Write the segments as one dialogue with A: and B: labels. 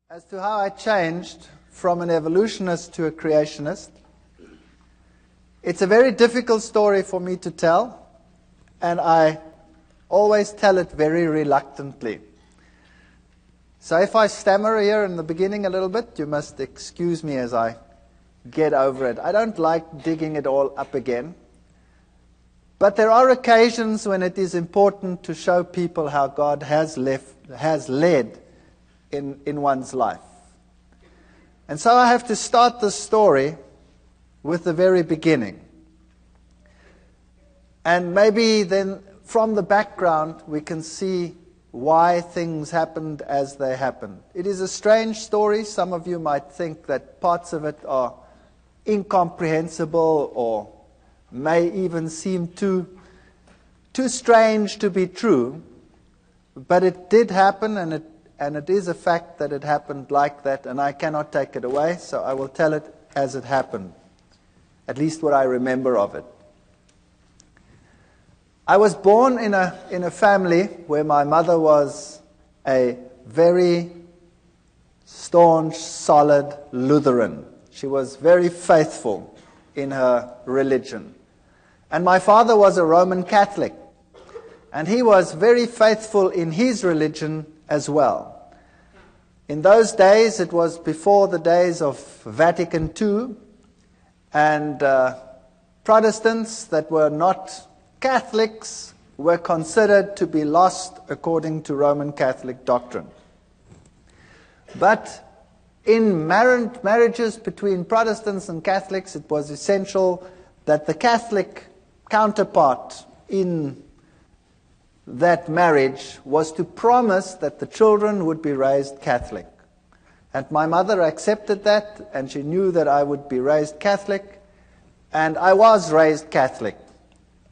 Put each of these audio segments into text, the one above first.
A: As to how I changed from an evolutionist to a creationist, it's a very difficult story for me to tell, and I always tell it very reluctantly. So if I stammer here in the beginning a little bit, you must excuse me as I get over it. I don't like digging it all up again. But there are occasions when it is important to show people how God has led in one's life. And so I have to start the story with the very beginning. And maybe then from the background we can see why things happened as they happened. It is a strange story. Some of you might think that parts of it are incomprehensible or may even seem too strange to be true. But it did happen, and it is a fact that it happened like that, and I cannot take it away, so I will tell it as it happened, at least what I remember of it. I was born in a family where my mother was a very staunch, solid Lutheran. She was very faithful in her religion. And my father was a Roman Catholic, and he was very faithful in his religion as well. In those days, it was before the days of Vatican II, and Protestants that were not Catholics were considered to be lost according to Roman Catholic doctrine. But in marriages between Protestants and Catholics, it was essential that the Catholic counterpart in that marriage was to promise that the children would be raised Catholic. And my mother accepted that, and she knew that I would be raised Catholic, and I was raised Catholic.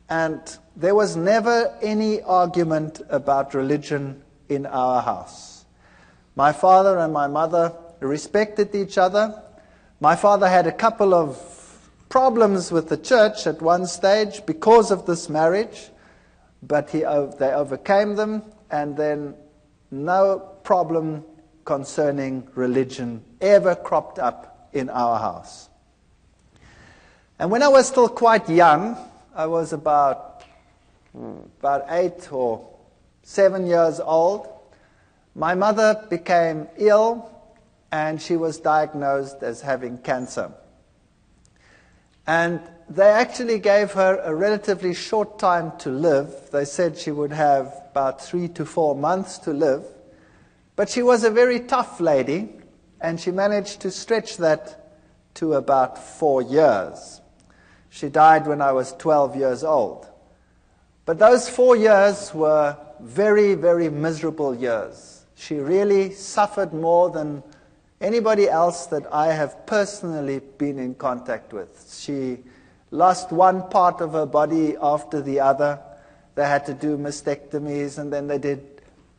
A: And there was never any argument about religion in our house. My father and my mother respected each other. My father had a couple of problems with the church at one stage because of this marriage, but they overcame them, and then no problem concerning religion ever cropped up in our house. And when I was still quite young, I was about 8 or 7 years old, my mother became ill, and she was diagnosed as having cancer. And they actually gave her a relatively short time to live. They said she would have about 3 to 4 months to live. But she was a very tough lady, and she managed to stretch that to about 4 years. She died when I was 12 years old. But those 4 years were very, very miserable years. She really suffered more than anybody else that I have personally been in contact with. She lost one part of her body after the other. They had to do mastectomies, and then they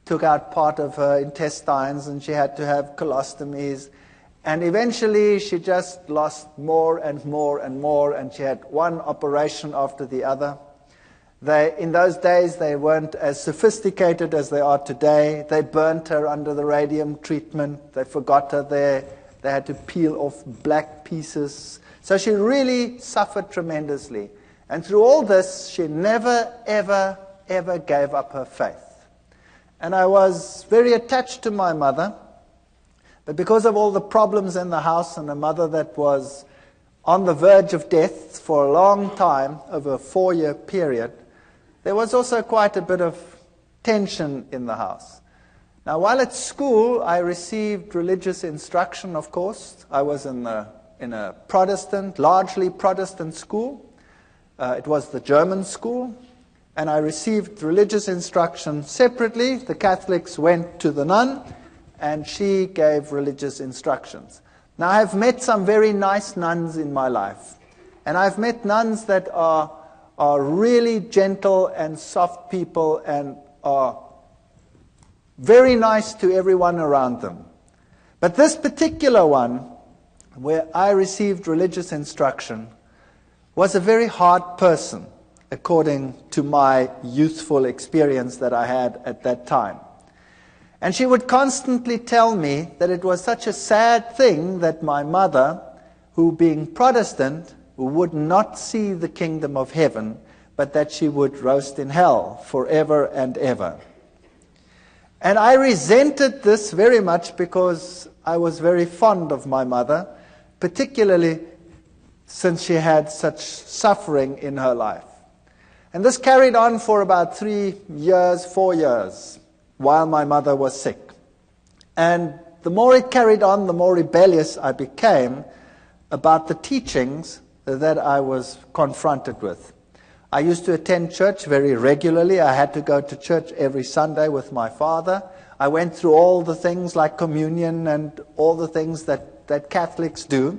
A: took out part of her intestines, and she had to have colostomies. And eventually she just lost more and more and more, and she had one operation after the other. In those days, they weren't as sophisticated as they are today. They burnt her under the radium treatment. They forgot her there. They had to peel off black pieces. So she really suffered tremendously. And through all this, she never, ever, ever gave up her faith. And I was very attached to my mother. But because of all the problems in the house, and a mother that was on the verge of death for a long time, over a 4-year period, there was also quite a bit of tension in the house. Now, while at school, I received religious instruction, of course. I was in a Protestant, largely Protestant school. It was the German school. And I received religious instruction separately. The Catholics went to the nun, and she gave religious instructions. Now, I've met some very nice nuns in my life. And I've met nuns that are really gentle and soft people and are very nice to everyone around them. But this particular one, where I received religious instruction, was a very hard person, according to my youthful experience that I had at that time. And she would constantly tell me that it was such a sad thing that my mother, who being Protestant, would not see the kingdom of heaven, but that she would roast in hell forever and ever. And I resented this very much because I was very fond of my mother, particularly since she had such suffering in her life. And this carried on for about 3 years, 4 years, while my mother was sick. And the more it carried on, the more rebellious I became about the teachings that I was confronted with. I used to attend church very regularly. I had to go to church every Sunday with my father. I went through all the things like communion and all the things that Catholics do.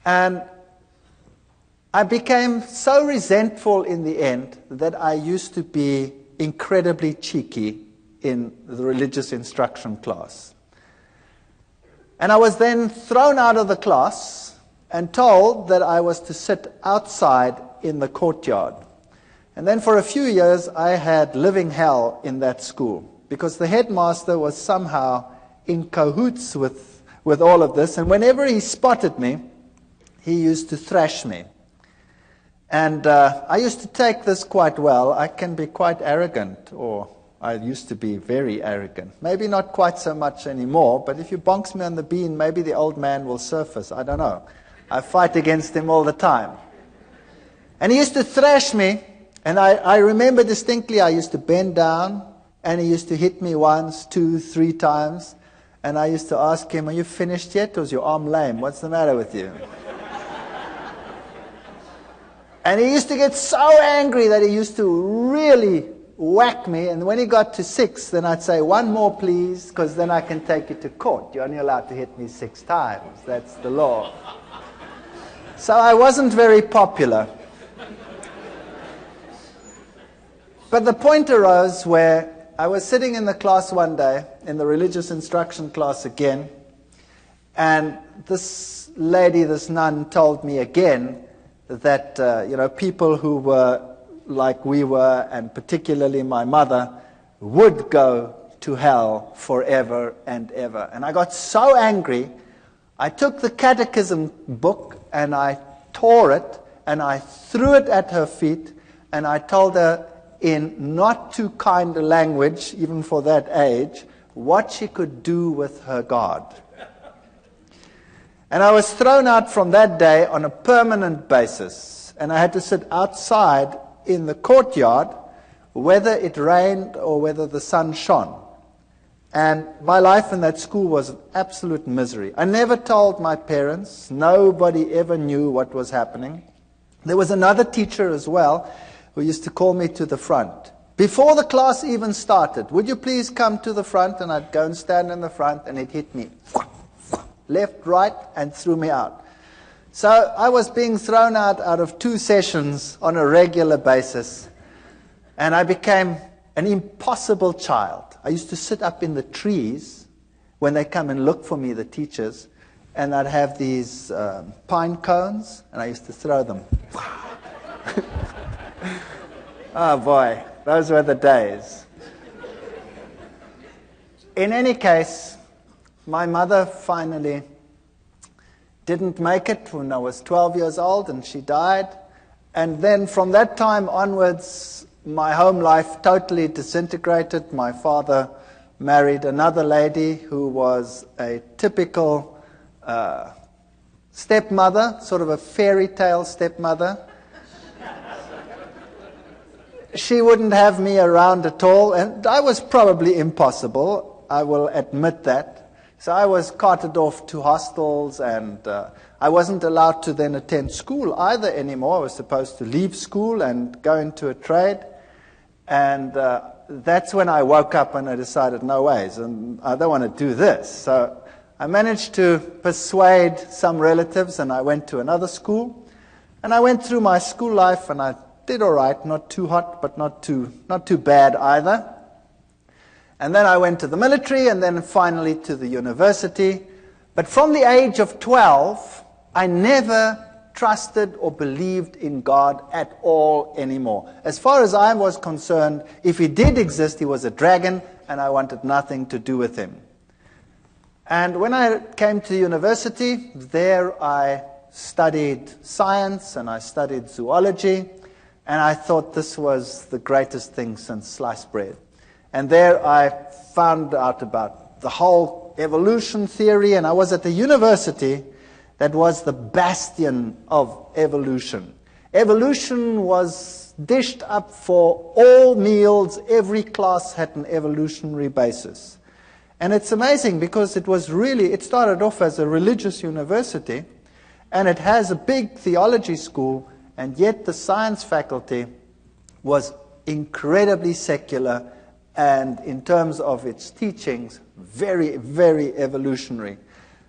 A: And I became so resentful in the end that I used to be incredibly cheeky in the religious instruction class. And I was then thrown out of the class and told that I was to sit outside in the courtyard. And then for a few years I had living hell in that school because the headmaster was somehow in cahoots with all of this, and whenever he spotted me, he used to thrash me. And I used to take this quite well. I can be quite arrogant, or I used to be very arrogant. Maybe not quite so much anymore, but if you bonks me on the bean, maybe the old man will surface. I don't know. I fight against him all the time. And he used to thrash me, and I remember distinctly I used to bend down, and he used to hit me once, 2, 3 times, and I used to ask him, "Are you finished yet, or is your arm lame? What's the matter with you?" And he used to get so angry that he used to really whack me, and when he got to 6, then I'd say, "1 more please, because then I can take you to court. You're only allowed to hit me 6 times. That's the law." So I wasn't very popular. But the point arose where I was sitting in the class one day, in the religious instruction class again, and this lady, this nun, told me again that people who were like we were, and particularly my mother, would go to hell forever and ever. And I got so angry, I took the catechism book and I tore it and I threw it at her feet, and I told her in not too kind a language, even for that age, what she could do with her God. And I was thrown out from that day on a permanent basis, and I had to sit outside in the courtyard, whether it rained or whether the sun shone. And my life in that school was an absolute misery. I never told my parents. Nobody ever knew what was happening. There was another teacher as well who used to call me to the front. Before the class even started, "Would you please come to the front?" And I'd go and stand in the front, and he'd hit me left, right, and threw me out. So I was being thrown out of 2 sessions on a regular basis, and I became an impossible child. I used to sit up in the trees when they come and look for me, the teachers, and I'd have these pine cones, and I used to throw them. Oh boy, those were the days. In any case, my mother finally didn't make it when I was 12 years old, and she died. And then from that time onwards, my home life totally disintegrated. My father married another lady who was a typical stepmother, sort of a fairy tale stepmother. She wouldn't have me around at all, and I was probably impossible, I will admit that. So I was carted off to hostels, and I wasn't allowed to then attend school either anymore. I was supposed to leave school and go into a trade. And that's when I woke up and I decided, no ways, and I don't want to do this. So I managed to persuade some relatives, and I went to another school. And I went through my school life, and I did all right, not too hot, but not too bad either. And then I went to the military, and then finally to the university. But from the age of 12, I never trusted or believed in God at all anymore. As far as I was concerned, if he did exist, he was a dragon, and I wanted nothing to do with him. And when I came to university, there I studied science and I studied zoology, and I thought this was the greatest thing since sliced bread. And there I found out about the whole evolution theory, and I was at a university that was the bastion of evolution. Evolution was dished up for all meals. Every class had an evolutionary basis. And it's amazing because it started off as a religious university, and it has a big theology school, and yet the science faculty was incredibly secular, and in terms of its teachings, very, very evolutionary.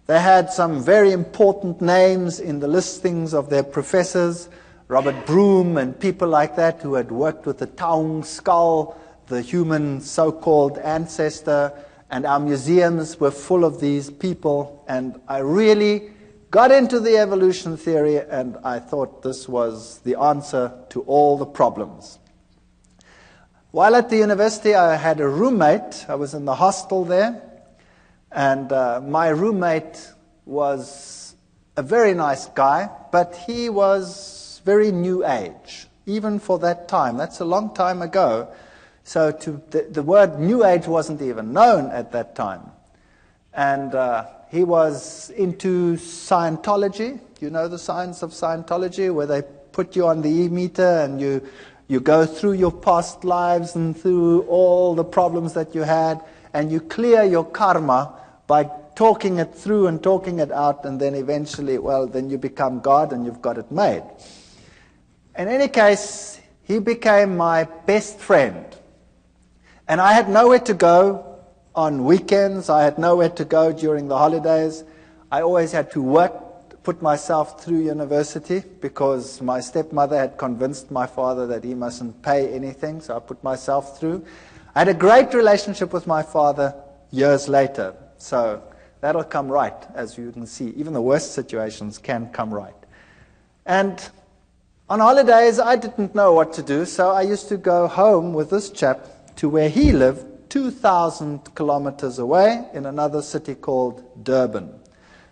A: They had some very important names in the listings of their professors, Robert Broom and people like that who had worked with the Taung skull, the human so-called ancestor, and our museums were full of these people, and I really got into the evolution theory, and I thought this was the answer to all the problems. While at the university, I had a roommate. I was in the hostel there, and my roommate was a very nice guy, but he was very new age, even for that time. That's a long time ago. So the word New Age wasn't even known at that time. And he was into Scientology. You know the science of Scientology, where they put you on the e-meter and you go through your past lives and through all the problems that you had, and you clear your karma by talking it through and talking it out, and then eventually, well, then you become God and you've got it made. In any case, he became my best friend. And I had nowhere to go on weekends. I had nowhere to go during the holidays. I always had to work, put myself through university, because my stepmother had convinced my father that he mustn't pay anything, so I put myself through. I had a great relationship with my father years later, so that'll come right, as you can see. Even the worst situations can come right. And on holidays, I didn't know what to do, so I used to go home with this chap to where he lived, 2,000 kilometers away in another city called Durban.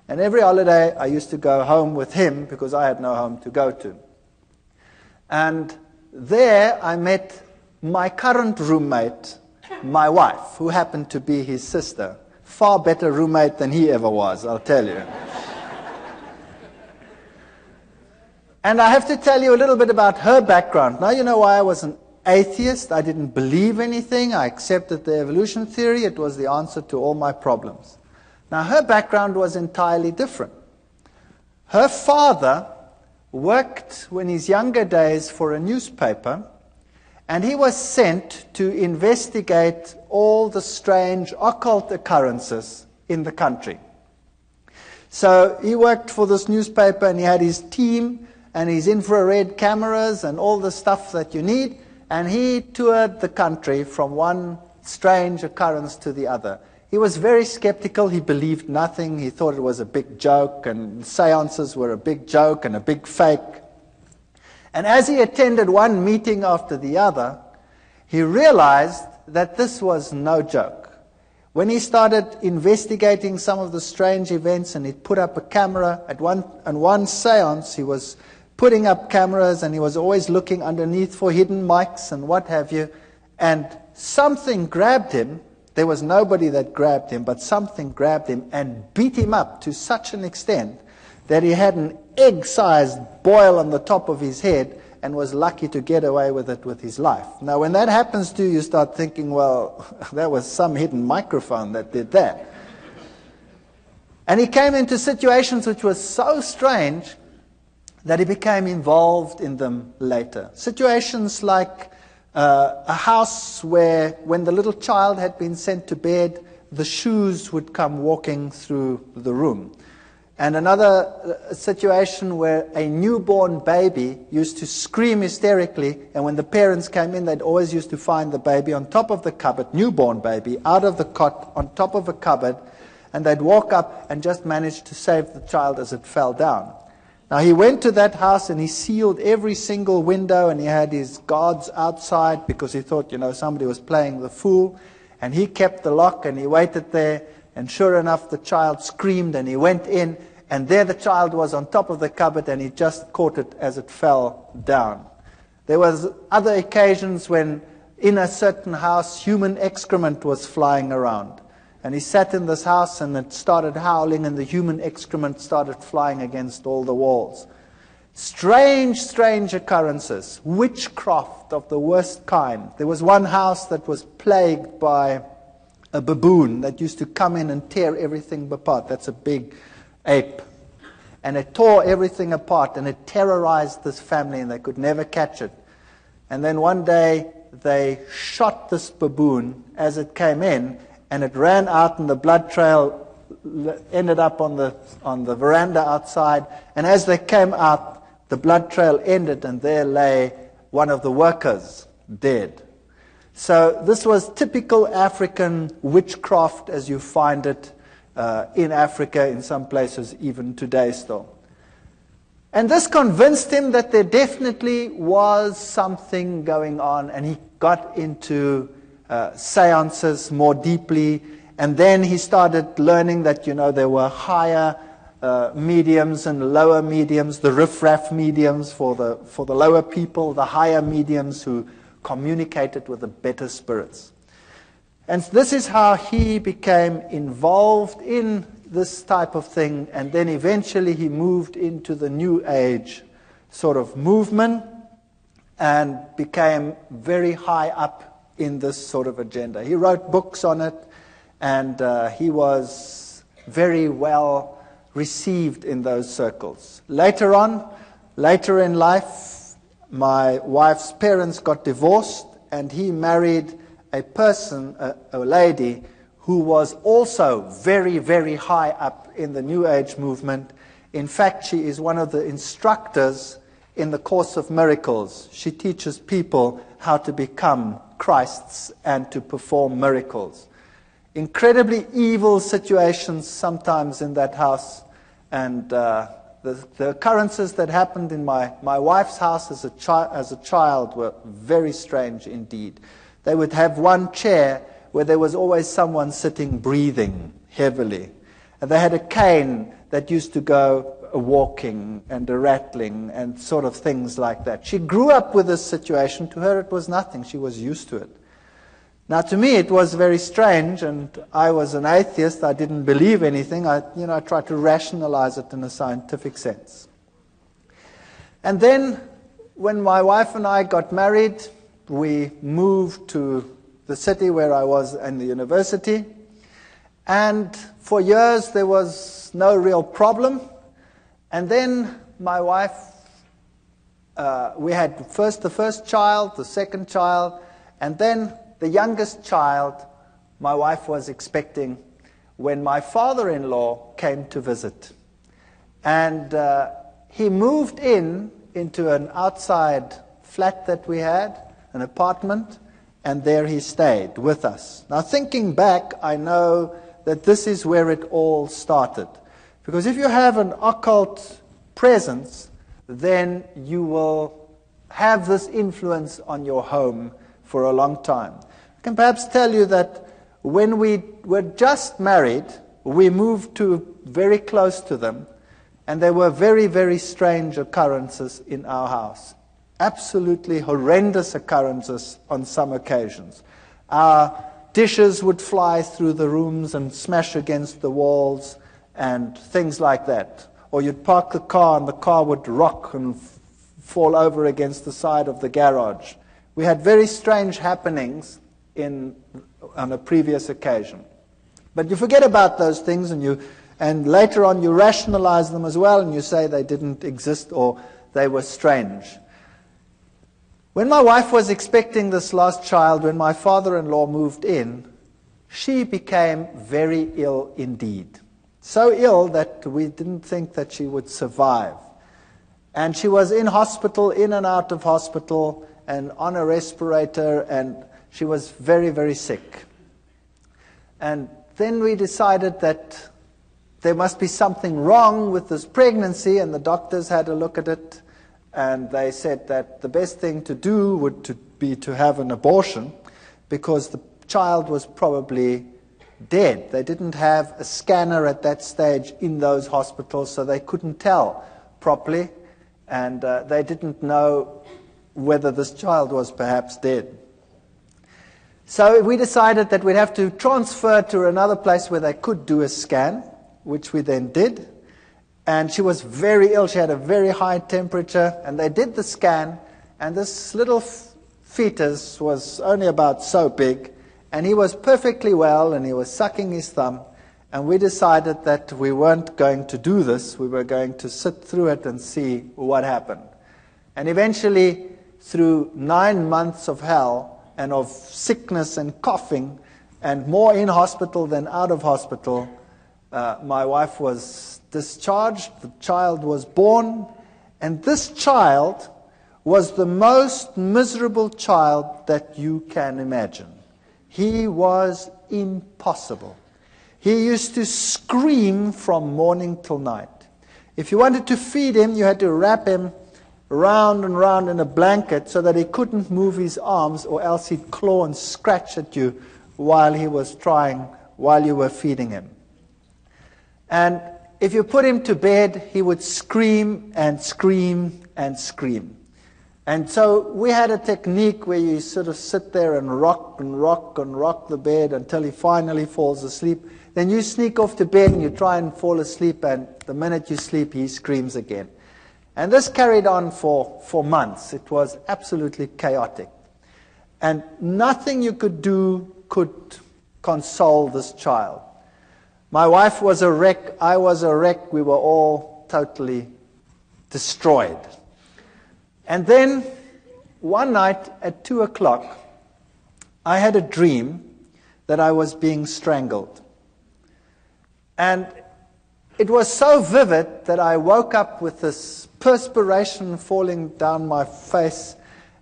A: And every holiday I used to go home with him because I had no home to go to. And there I met my current roommate, my wife, who happened to be his sister. Far better roommate than he ever was, I'll tell you. And I have to tell you a little bit about her background. Now you know why I was an atheist. I didn't believe anything. I accepted the evolution theory. It was the answer to all my problems. Now, her background was entirely different. Her father worked in his younger days for a newspaper, and he was sent to investigate all the strange occult occurrences in the country. So he worked for this newspaper, and he had his team and his infrared cameras and all the stuff that you need. And he toured the country from one strange occurrence to the other. He was very skeptical. He believed nothing. He thought it was a big joke, and seances were a big joke and a big fake. And as he attended one meeting after the other, he realized that this was no joke. When he started investigating some of the strange events, and he'd put up a camera at one seance, he was putting up cameras, and he was always looking underneath for hidden mics and what have you. And something grabbed him. There was nobody that grabbed him, but something grabbed him and beat him up to such an extent that he had an egg-sized boil on the top of his head and was lucky to get away with it with his life. Now, when that happens to you, you start thinking, well, that was some hidden microphone that did that. And he came into situations which were so strange that he became involved in them later. Situations like a house where, when the little child had been sent to bed, the shoes would come walking through the room. And another situation where a newborn baby used to scream hysterically, and when the parents came in, they'd always used to find the baby on top of the cupboard, newborn baby, out of the cot, on top of a cupboard, and they'd walk up and just manage to save the child as it fell down. Now, he went to that house and he sealed every single window, and he had his guards outside because he thought, somebody was playing the fool. And he kept the lock and he waited there, and sure enough the child screamed and he went in, and there the child was on top of the cupboard and he just caught it as it fell down. There was other occasions when in a certain house human excrement was flying around. And he sat in this house and it started howling and the human excrement started flying against all the walls. Strange, strange occurrences. Witchcraft of the worst kind. There was one house that was plagued by a baboon that used to come in and tear everything apart. That's a big ape. And it tore everything apart and it terrorized this family and they could never catch it. And then one day they shot this baboon as it came in, and it ran out and the blood trail ended up on the veranda outside. And as they came out, the blood trail ended and there lay one of the workers dead. So this was typical African witchcraft as you find it in Africa, in some places even today still. And this convinced him that there definitely was something going on, and he got into seances more deeply, and then he started learning that, there were higher mediums and lower mediums, the riff-raff mediums for the lower people, the higher mediums who communicated with the better spirits. And this is how he became involved in this type of thing, and then eventually he moved into the New Age sort of movement and became very high up in this sort of agenda. He wrote books on it, and he was very well received in those circles. Later in life, my wife's parents got divorced, and he married a person, a lady, who was also very, very high up in the New Age movement. In fact, she is one of the instructors in the Course of Miracles. She teaches people how to become Christs and to perform miracles. Incredibly evil situations sometimes in that house, and the occurrences that happened in my wife's house as a child were very strange indeed. They would have one chair where there was always someone sitting breathing heavily. And they had a cane that used to go walking and a rattling and sort of things like that. She grew up with this situation. To her it was nothing. She was used to it. Now to me it was very strange, and I was an atheist. I didn't believe anything. I tried to rationalize it in a scientific sense. And then when my wife and I got married, we moved to the city where I was in the university, and for years there was no real problem. And then my wife, we had the first child, the second child, and then the youngest child my wife was expecting when my father-in-law came to visit. And he moved into an outside flat that we had, an apartment, and there he stayed with us. Now thinking back, I know that this is where it all started. Because if you have an occult presence, then you will have this influence on your home for a long time. I can perhaps tell you that when we were just married, we moved very close to them, and there were very, very strange occurrences in our house. Absolutely horrendous occurrences on some occasions. Our dishes would fly through the rooms and smash against the walls and things like that. Or you'd park the car and the car would rock and fall over against the side of the garage. We had very strange happenings on a previous occasion. But you forget about those things, and later on you rationalize them as well, and you say they didn't exist or they were strange. When my wife was expecting this last child, when my father-in-law moved in, she became very ill indeed. So ill that we didn't think that she would survive. And she was in hospital, in and out of hospital, and on a respirator, and she was very, very sick. And then we decided that there must be something wrong with this pregnancy, and the doctors had a look at it. And they said that the best thing to do would be to have an abortion, because the child was probably dead. They didn't have a scanner at that stage in those hospitals, so they couldn't tell properly, and they didn't know whether this child was perhaps dead. So we decided that we'd have to transfer to another place where they could do a scan, which we then did. And she was very ill. She had a very high temperature, and they did the scan, and this little fetus was only about so big, and he was perfectly well, and he was sucking his thumb, and we decided that we weren't going to do this. We were going to sit through it and see what happened. And eventually, through 9 months of hell, and of sickness and coughing, and more in hospital than out of hospital, my wife was discharged, the child was born, and this child was the most miserable child that you can imagine. He was impossible. He used to scream from morning till night. If you wanted to feed him, you had to wrap him round and round in a blanket so that he couldn't move his arms, or else he'd claw and scratch at you while you were feeding him. And if you put him to bed, he would scream and scream and scream. And so we had a technique where you sort of sit there and rock and rock and rock the bed until he finally falls asleep. Then you sneak off to bed and you try and fall asleep, and the minute you sleep, he screams again. And this carried on for months. It was absolutely chaotic. And nothing you could do could console this child. My wife was a wreck. I was a wreck. We were all totally destroyed. And then one night at 2 o'clock, I had a dream that I was being strangled. And it was so vivid that I woke up with this perspiration falling down my face,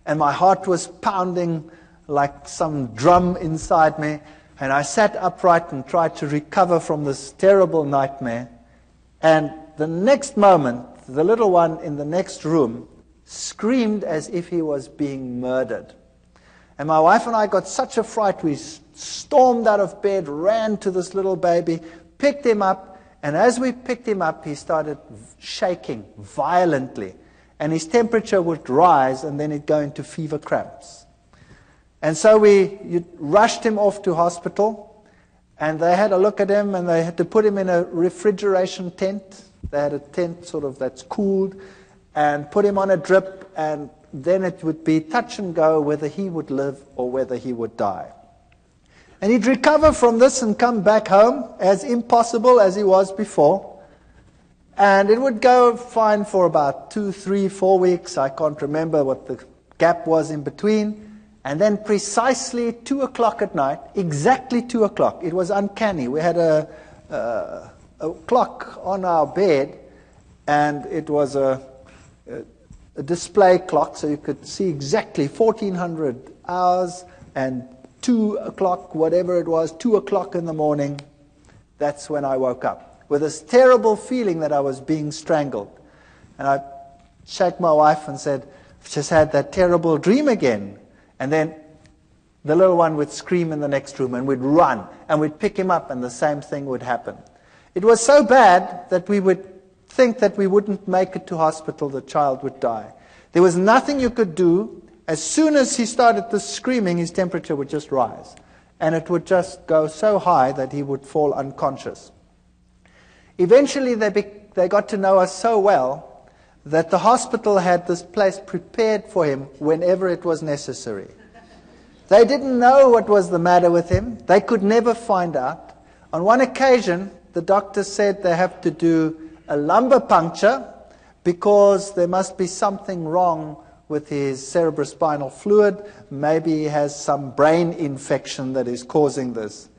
A: and my heart was pounding like some drum inside me, and I sat upright and tried to recover from this terrible nightmare. And the next moment, the little one in the next room screamed as if he was being murdered. And my wife and I got such a fright, we stormed out of bed, ran to this little baby, picked him up, and as we picked him up, he started shaking violently. And his temperature would rise, and then he'd go into fever cramps. And so we rushed him off to hospital, and they had a look at him, and they had to put him in a refrigeration tent. They had a tent sort of that's cooled, and put him on a drip, and then it would be touch and go whether he would live or whether he would die. And he'd recover from this and come back home as impossible as he was before. And it would go fine for about 2, 3, 4 weeks. I can't remember what the gap was in between. And then precisely 2 o'clock at night, exactly 2 o'clock, it was uncanny. We had a clock on our bed, and it was a display clock, so you could see exactly 1400 hours and 2 o'clock, whatever it was, 2 o'clock in the morning. That's when I woke up with this terrible feeling that I was being strangled. And I shook my wife and said, I've just had that terrible dream again. And then the little one would scream in the next room, and we'd run, and we'd pick him up, and the same thing would happen. It was so bad that we would think that we wouldn't make it to hospital, the child would die. There was nothing you could do. As soon as he started the screaming, his temperature would just rise. And it would just go so high that he would fall unconscious. Eventually, they got to know us so well that the hospital had this place prepared for him whenever it was necessary. They didn't know what was the matter with him. They could never find out. On one occasion, the doctor said they have to do a lumbar puncture because there must be something wrong with his cerebrospinal fluid. Maybe he has some brain infection that is causing this.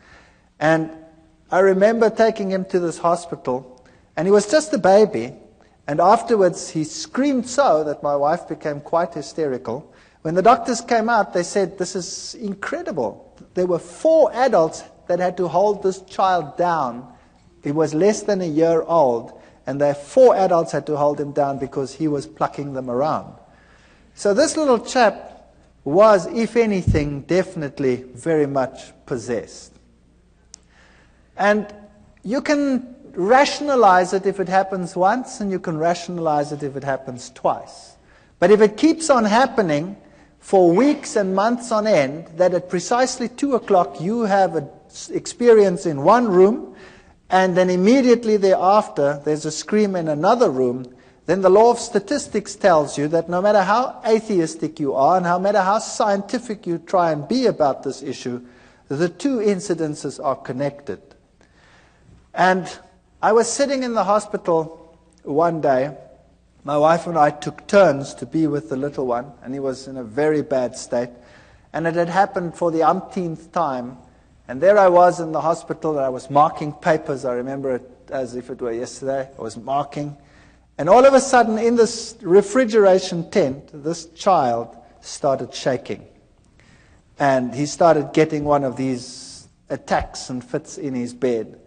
A: And I remember taking him to this hospital, and he was just a baby, and afterwards he screamed so that my wife became quite hysterical. When the doctors came out, they said, this is incredible. There were 4 adults that had to hold this child down. He was less than a year old, and the 4 adults had to hold him down because he was plucking them around. So this little chap was, if anything, definitely very much possessed. And you can rationalize it if it happens once, and you can rationalize it if it happens twice. But if it keeps on happening for weeks and months on end, that at precisely 2 o'clock you have an experience in one room, and then immediately thereafter there's a scream in another room, then the law of statistics tells you that no matter how atheistic you are and no matter how scientific you try and be about this issue, the two incidences are connected. And I was sitting in the hospital one day. My wife and I took turns to be with the little one, and he was in a very bad state. And it had happened for the umpteenth time. And there I was in the hospital, and I was marking papers. I remember it as if it were yesterday. I was marking. And all of a sudden, in this refrigeration tent, this child started shaking. And he started getting one of these attacks and fits in his bed.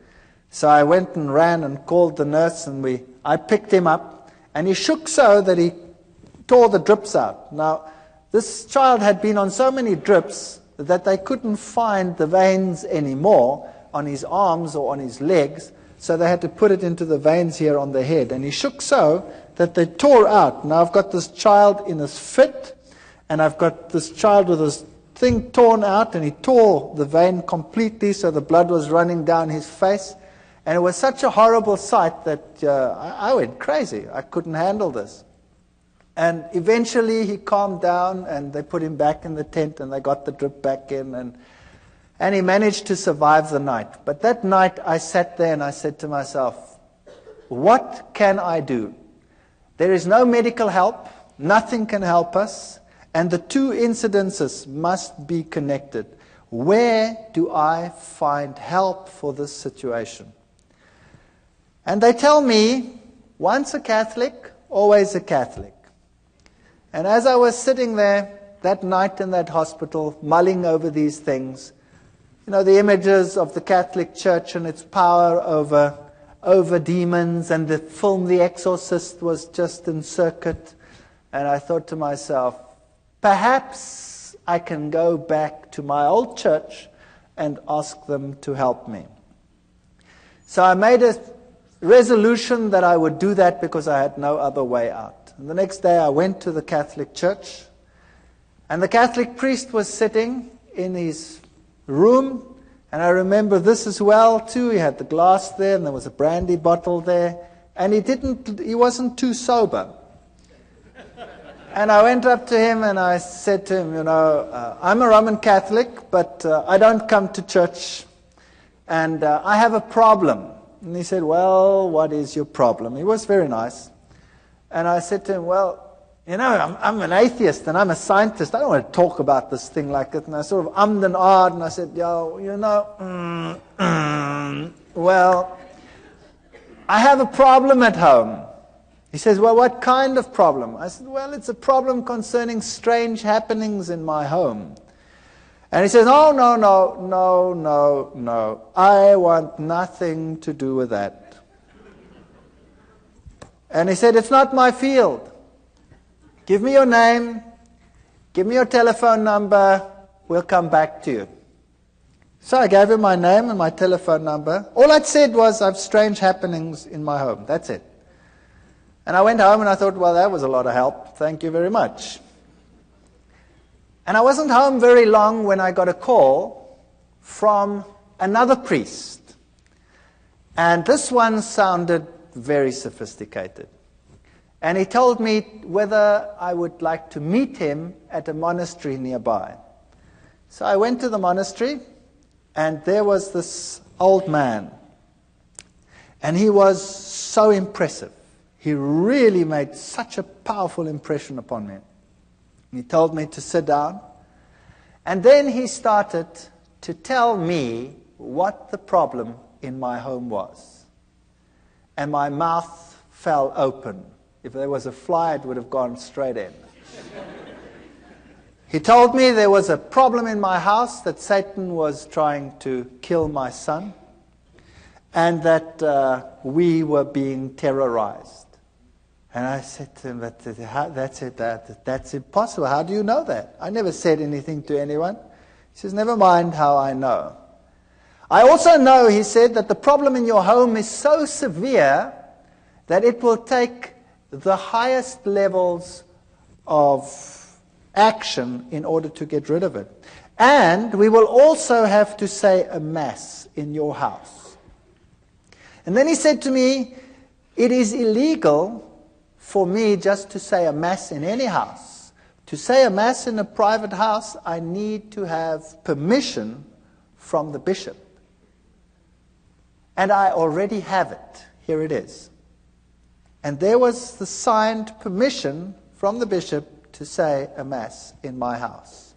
A: So I went and ran and called the nurse, and I picked him up. And he shook so that he tore the drips out. Now, this child had been on so many drips that they couldn't find the veins anymore on his arms or on his legs, so they had to put it into the veins here on the head. And he shook so that they tore out. Now I've got this child in his fit, and I've got this child with his thing torn out, and he tore the vein completely, so the blood was running down his face. And it was such a horrible sight that I went crazy. I couldn't handle this. And eventually he calmed down, and they put him back in the tent, and they got the drip back in, and he managed to survive the night. But that night I sat there and I said to myself, what can I do? There is no medical help. Nothing can help us. And the two incidences must be connected. Where do I find help for this situation? And they tell me, once a Catholic, always a Catholic. And as I was sitting there that night in that hospital, mulling over these things, the images of the Catholic Church and its power over demons, and the film The Exorcist was just in circuit. And I thought to myself, perhaps I can go back to my old church and ask them to help me. So I made a resolution that I would do that because I had no other way out. And the next day I went to the Catholic Church, and the Catholic priest was sitting in his room, and I remember this as well too. He had the glass there, and there was a brandy bottle there, and he wasn't too sober. And I went up to him and I said to him, I'm a Roman Catholic, but I don't come to church, and I have a problem. And he said, well, what is your problem? He was very nice. And I said to him, well, I'm an atheist and I'm a scientist. I don't want to talk about this thing like that. And I sort of ummed and ahed, and I said, well, I have a problem at home. He says, well, what kind of problem? I said, well, it's a problem concerning strange happenings in my home. And he says, oh, no. I want nothing to do with that. And he said, it's not my field. Give me your name. Give me your telephone number. We'll come back to you. So I gave him my name and my telephone number. All I'd said was, I have strange happenings in my home. That's it. And I went home and I thought, well, that was a lot of help. Thank you very much. And I wasn't home very long when I got a call from another priest. And this one sounded very sophisticated. And he told me whether I would like to meet him at a monastery nearby. So I went to the monastery, and there was this old man. And he was so impressive. He really made such a powerful impression upon me. He told me to sit down, and then he started to tell me what the problem in my home was. And my mouth fell open. If there was a fly, it would have gone straight in. He told me there was a problem in my house, that Satan was trying to kill my son, and that we were being terrorized. And I said to him, that's impossible. How do you know that? I never said anything to anyone. He says, never mind how I know. I also know, he said, that the problem in your home is so severe that it will take the highest levels of action in order to get rid of it. And we will also have to say a mass in your house. And then he said to me, it is illegal for me just to say a mass in any house. To say a mass in a private house, I need to have permission from the bishop. And I already have it. Here it is. And there was the signed permission from the bishop to say a mass in my house.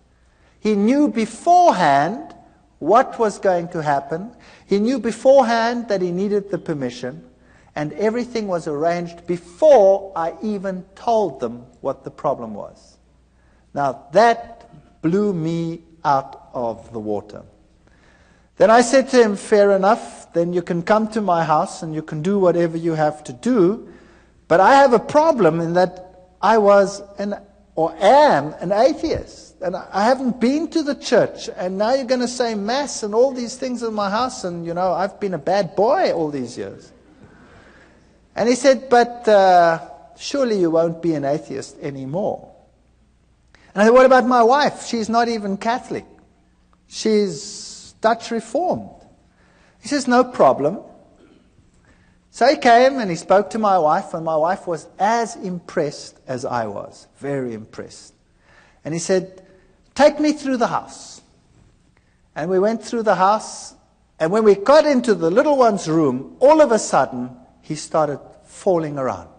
A: He knew beforehand what was going to happen. He knew beforehand that he needed the permission. And everything was arranged before I even told them what the problem was. Now that blew me out of the water. Then I said to him, fair enough, then you can come to my house and you can do whatever you have to do. But I have a problem in that I was am an atheist. And I haven't been to the church. And now you're going to say mass and all these things in my house. And, I've been a bad boy all these years. And he said, but surely you won't be an atheist anymore. And I said, what about my wife? She's not even Catholic. She's Dutch Reformed. He says, no problem. So he came and he spoke to my wife, and my wife was as impressed as I was, very impressed. And he said, take me through the house. And we went through the house, and when we got into the little one's room, all of a sudden, he started falling around.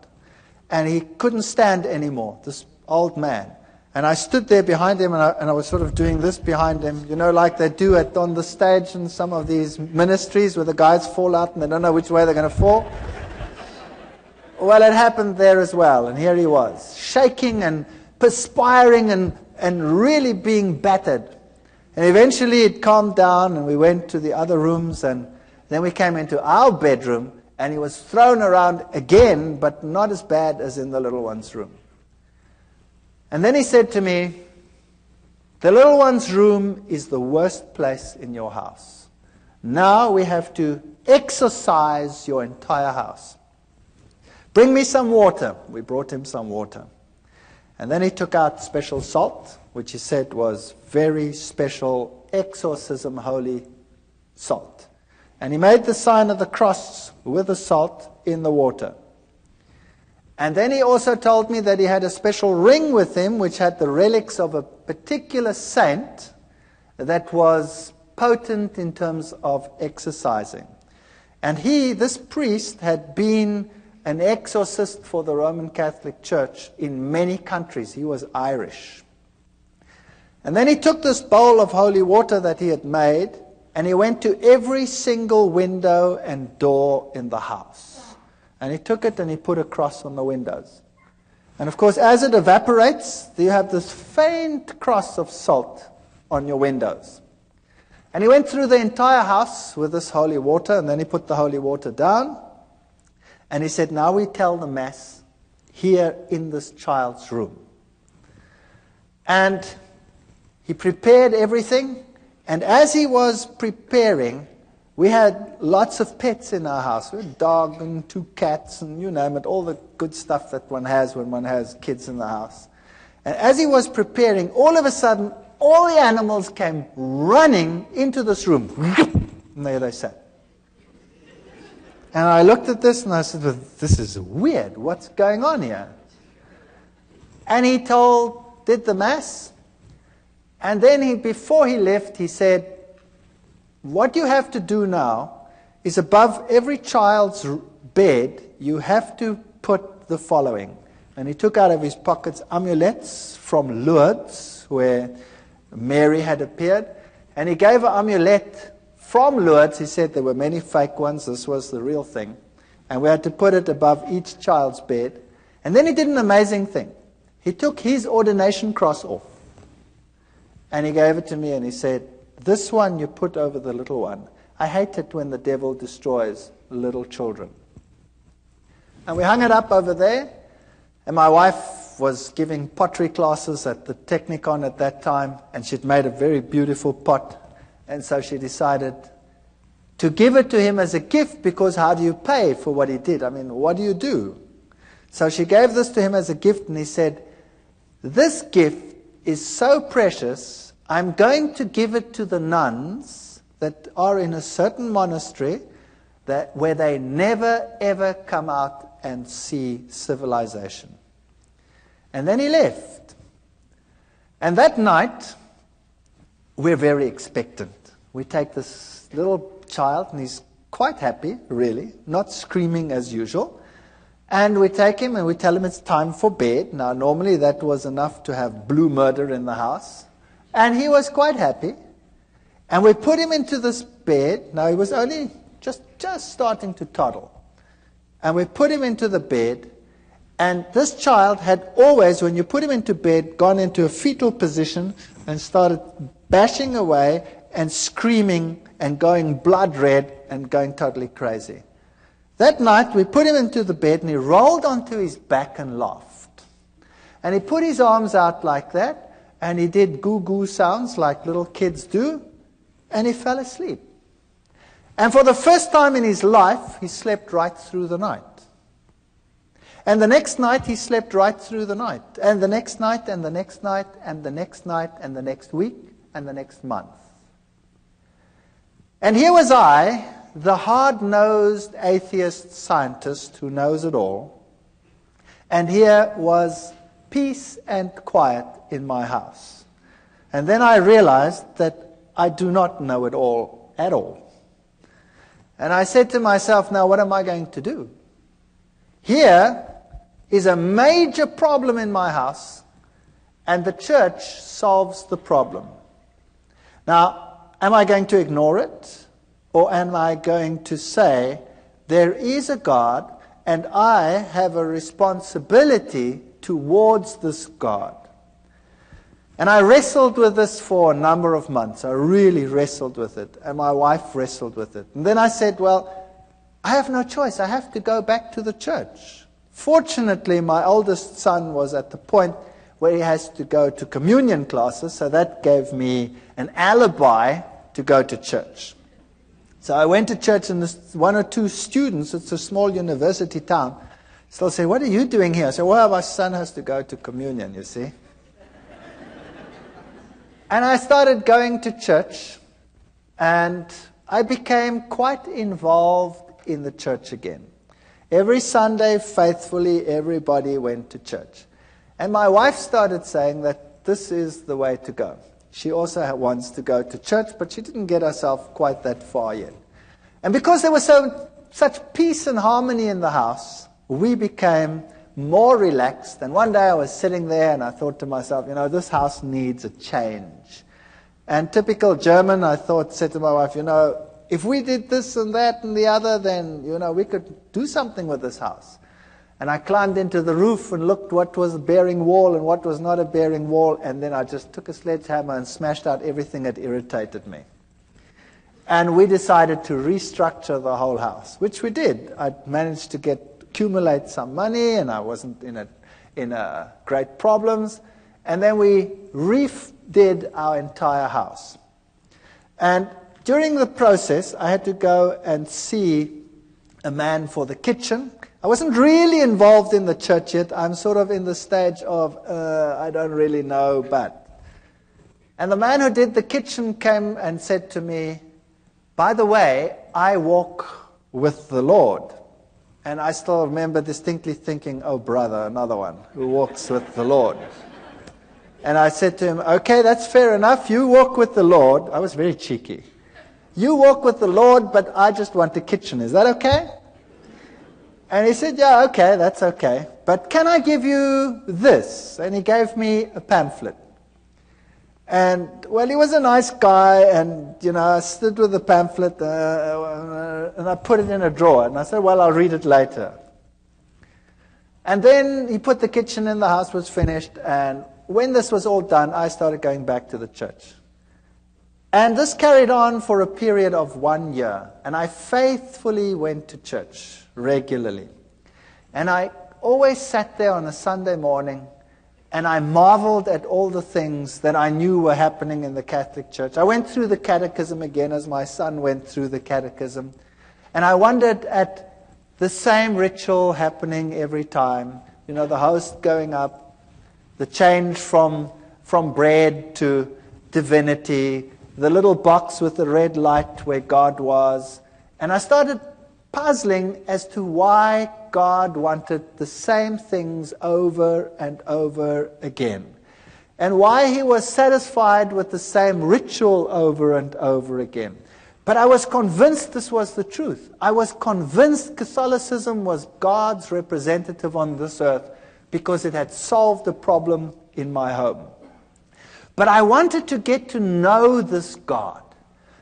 A: And he couldn't stand anymore, this old man. And I stood there behind him, and I was sort of doing this behind him, like they do on the stage in some of these ministries where the guys fall out and they don't know which way they're going to fall. Well, it happened there as well. And here he was, shaking and perspiring and really being battered. And eventually it calmed down, and we went to the other rooms, and then we came into our bedroom. And he was thrown around again, but not as bad as in the little one's room. And then he said to me, the little one's room is the worst place in your house. Now we have to exorcise your entire house. Bring me some water. We brought him some water. And then he took out special salt, which he said was very special exorcism holy salt. And he made the sign of the cross with the salt in the water. And then he also told me that he had a special ring with him which had the relics of a particular saint that was potent in terms of exorcising. And this priest, had been an exorcist for the Roman Catholic Church in many countries. He was Irish. And then he took this bowl of holy water that he had made, and he went to every single window and door in the house. And he took it and he put a cross on the windows. And of course, as it evaporates, you have this faint cross of salt on your windows. And he went through the entire house with this holy water, and then he put the holy water down. And he said, now we tell the Mass here in this child's room. And he prepared everything. And as he was preparing, we had lots of pets in our house. We had a dog and 2 cats and you name it, all the good stuff that one has when one has kids in the house. And as he was preparing, all of a sudden, all the animals came running into this room. And there they sat. And I looked at this and I said, well, this is weird. What's going on here? And he did the Mass. And then before he left, he said, what you have to do now is above every child's bed, you have to put the following. And he took out of his pockets amulets from Lourdes, where Mary had appeared. And he gave an amulet from Lourdes. He said there were many fake ones. This was the real thing. And we had to put it above each child's bed. And then he did an amazing thing. He took his ordination cross off. And he gave it to me and he said, this one you put over the little one. I hate it when the devil destroys little children. And we hung it up over there. And my wife was giving pottery classes at the Technicon at that time, and she'd made a very beautiful pot. And so she decided to give it to him as a gift, because how do you pay for what he did? I mean, what do you do? So she gave this to him as a gift, and he said, "This gift is so precious, I'm going to give it to the nuns that are in a certain monastery where they never ever come out and see civilization." And then he left. And that night, we're very expectant. We take this little child, and he's quite happy, really, not screaming as usual. And we take him and we tell him it's time for bed. Now, normally that was enough to have blue murder in the house. And he was quite happy. And we put him into this bed. Now, he was only just starting to toddle. And we put him into the bed. And this child had always, when you put him into bed, gone into a fetal position and started bashing away and screaming and going blood red and going totally crazy. That night, we put him into the bed, and he rolled onto his back and laughed. And he put his arms out like that, and he did goo-goo sounds like little kids do, and he fell asleep. And for the first time in his life, he slept right through the night. And the next night, he slept right through the night. And the next night, and the next night, and the next night, and the next week, and the next month. And here was I, the hard-nosed atheist scientist who knows it all, and here was peace and quiet in my house. And then I realized that I do not know it all at all. And I said to myself, now what am I going to do? Here is a major problem in my house, and the church solves the problem. Now, am I going to ignore it? Or am I going to say, there is a God, and I have a responsibility towards this God? And I wrestled with this for a number of months. I really wrestled with it, and my wife wrestled with it. And then I said, well, I have no choice. I have to go back to the church. Fortunately, my oldest son was at the point where he has to go to communion classes, so that gave me an alibi to go to church. So I went to church, and one or two students, it's a small university town, still say, what are you doing here? I said, well, my son has to go to communion, you see. And I started going to church, and I became quite involved in the church again. Every Sunday, faithfully, everybody went to church. And my wife started saying that this is the way to go. She also wants to go to church, but she didn't get herself quite that far yet. And because there was such peace and harmony in the house, we became more relaxed. And one day I was sitting there, and I thought to myself, this house needs a change. And typical German, I said to my wife, if we did this and that and the other, then, we could do something with this house. And I climbed into the roof and looked what was a bearing wall and what was not a bearing wall, and then I just took a sledgehammer and smashed out everything that irritated me. And we decided to restructure the whole house, which we did. I managed to accumulate some money, and I wasn't in great problems. And then we redid our entire house. And during the process, I had to go and see a man for the kitchen. I wasn't really involved in the church yet. I'm sort of in the stage of, I don't really know, but. And the man who did the kitchen came and said to me, by the way, I walk with the Lord. And I still remember distinctly thinking, oh brother, another one who walks with the Lord. And I said to him, okay, that's fair enough. You walk with the Lord. I was very cheeky. You walk with the Lord, but I just want the kitchen. Is that okay? And he said, yeah, okay, that's okay. But can I give you this? And he gave me a pamphlet. And, well, he was a nice guy, and, I stood with the pamphlet, and I put it in a drawer. And I said, well, I'll read it later. And then he put the kitchen in, the house was finished, and when this was all done, I started going back to the church. And this carried on for a period of 1 year. And I faithfully went to church regularly. And I always sat there on a Sunday morning and I marveled at all the things that I knew were happening in the Catholic Church. I went through the catechism again as my son went through the catechism. And I wondered at the same ritual happening every time. You know, the host going up, the change from bread to divinity, the little box with the red light where God was. And I started puzzling as to why God wanted the same things over and over again. And why he was satisfied with the same ritual over and over again. But I was convinced this was the truth. I was convinced Catholicism was God's representative on this earth because it had solved a problem in my home. But I wanted to get to know this God.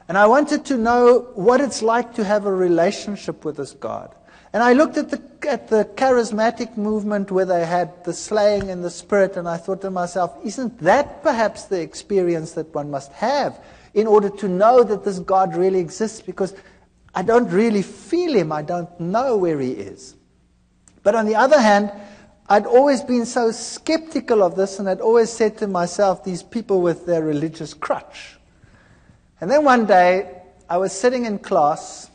A: And I wanted to know what it's like to have a relationship with this God. And I looked at the charismatic movement where they had the slaying in the spirit, and I thought to myself, isn't that perhaps the experience that one must have in order to know that this God really exists? Because I don't really feel him. I don't know where he is. But on the other hand, I'd always been so skeptical of this, and I'd always said to myself, these people with their religious crutch. And then one day, I was sitting in class,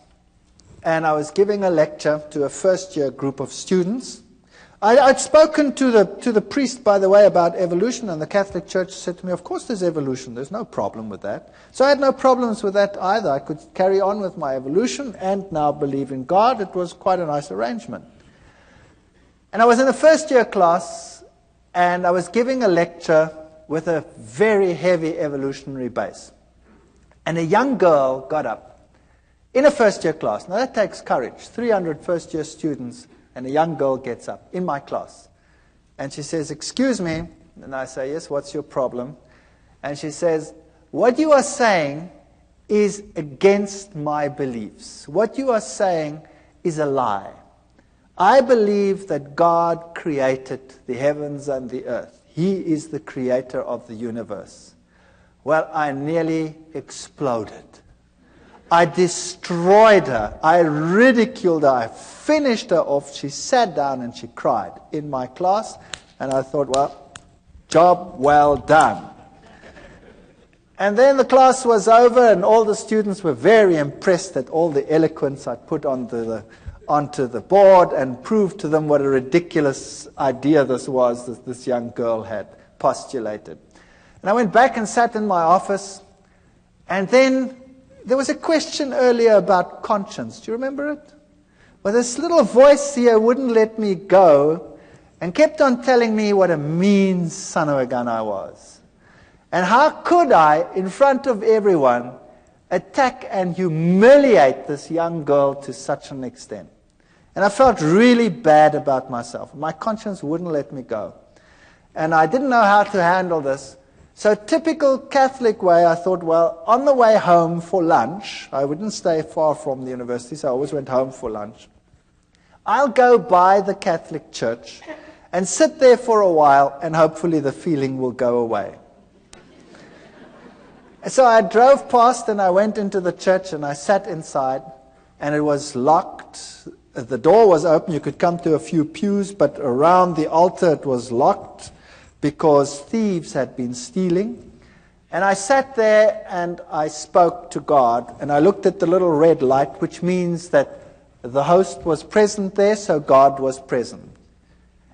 A: and I was giving a lecture to a first-year group of students. I'd spoken to the priest, by the way, about evolution, and the Catholic Church said to me, of course there's evolution, there's no problem with that. So I had no problems with that either. I could carry on with my evolution and now believe in God. It was quite a nice arrangement. And I was in a first-year class, and I was giving a lecture with a very heavy evolutionary base. And a young girl got up in a first-year class. Now that takes courage. 300 first-year students, and a young girl gets up in my class. And she says, excuse me. And I say, yes, what's your problem? And she says, what you are saying is against my beliefs. What you are saying is a lie. I believe that God created the heavens and the earth. He is the creator of the universe. Well, I nearly exploded. I destroyed her. I ridiculed her. I finished her off. She sat down and she cried in my class. And I thought, well, job well done. And then the class was over, and all the students were very impressed at all the eloquence I put onto the board and proved to them what a ridiculous idea this was that this young girl had postulated. And I went back and sat in my office, and then there was a question earlier about conscience. Do you remember it? Well, this little voice here wouldn't let me go and kept on telling me what a mean son of a gun I was. And how could I, in front of everyone, attack and humiliate this young girl to such an extent? And I felt really bad about myself. My conscience wouldn't let me go. And I didn't know how to handle this. So typical Catholic way, I thought, well, on the way home for lunch, I wouldn't stay far from the university, so I always went home for lunch. I'll go by the Catholic Church and sit there for a while, and hopefully the feeling will go away. So I drove past, and I went into the church, and I sat inside, and it was locked. The door was open. You could come to a few pews, but around the altar it was locked because thieves had been stealing. And I sat there and I spoke to God, and I looked at the little red light, which means that the host was present there, so God was present.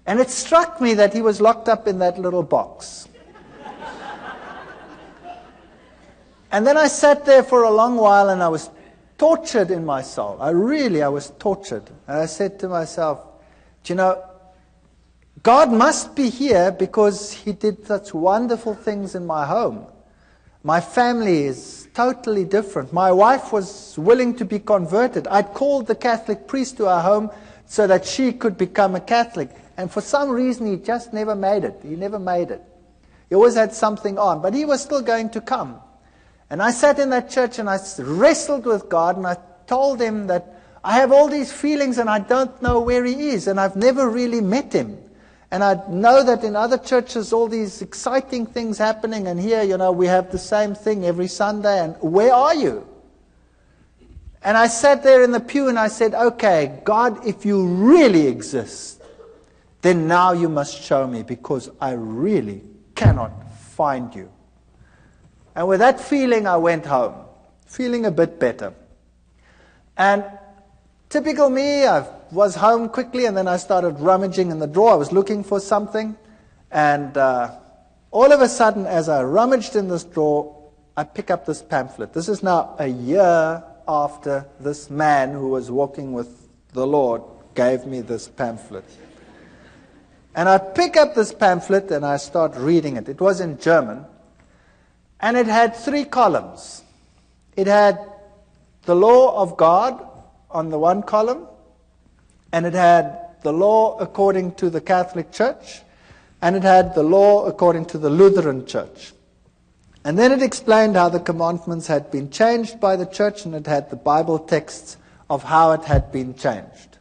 A: And it struck me that he was locked up in that little box. And then I sat there for a long while, and I was tortured in my soul. I was tortured. And I said to myself, do you know, God must be here because he did such wonderful things in my home. My family is totally different. My wife was willing to be converted. I'd called the Catholic priest to our home so that she could become a Catholic. And for some reason, he just never made it. He never made it. He always had something on. But he was still going to come. And I sat in that church and I wrestled with God, and I told him that I have all these feelings and I don't know where he is, and I've never really met him. And I know that in other churches all these exciting things happening, and here, you know, we have the same thing every Sunday, and where are you? And I sat there in the pew and I said, okay, God, if you really exist, then now you must show me, because I really cannot find you. And with that feeling, I went home, feeling a bit better. And typical me, I was home quickly, and then I started rummaging in the drawer. I was looking for something, and all of a sudden, as I rummaged in this drawer, I pick up this pamphlet. This is now a year after this man who was walking with the Lord gave me this pamphlet. And I pick up this pamphlet and I start reading it. It was in German, and it had 3 columns. It had the law of God on the one column, and it had the law according to the Catholic Church, and it had the law according to the Lutheran Church. And then it explained how the commandments had been changed by the church, and it had the Bible texts of how it had been changed.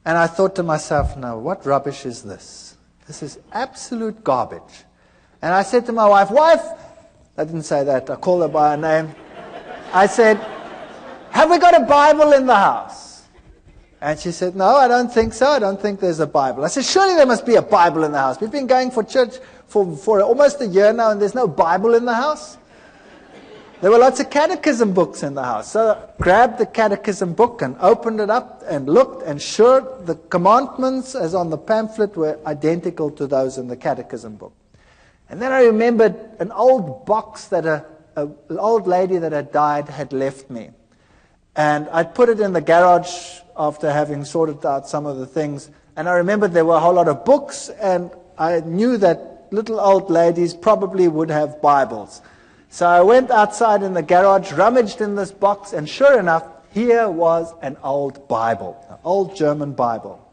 A: And I thought to myself, now, what rubbish is this? This is absolute garbage. And I said to my wife, I didn't say that, I called her by her name. I said, have we got a Bible in the house? And she said, no, I don't think so. I don't think there's a Bible. I said, surely there must be a Bible in the house. We've been going for church for almost a year now, and there's no Bible in the house. There were lots of catechism books in the house. So I grabbed the catechism book and opened it up and looked, and sure, the commandments as on the pamphlet were identical to those in the catechism book. And then I remembered an old box that an old lady that had died had left me. And I'd put it in the garage after having sorted out some of the things. And I remembered there were a whole lot of books, and I knew that little old ladies probably would have Bibles. So I went outside in the garage, rummaged in this box, and sure enough, here was an old Bible, an old German Bible.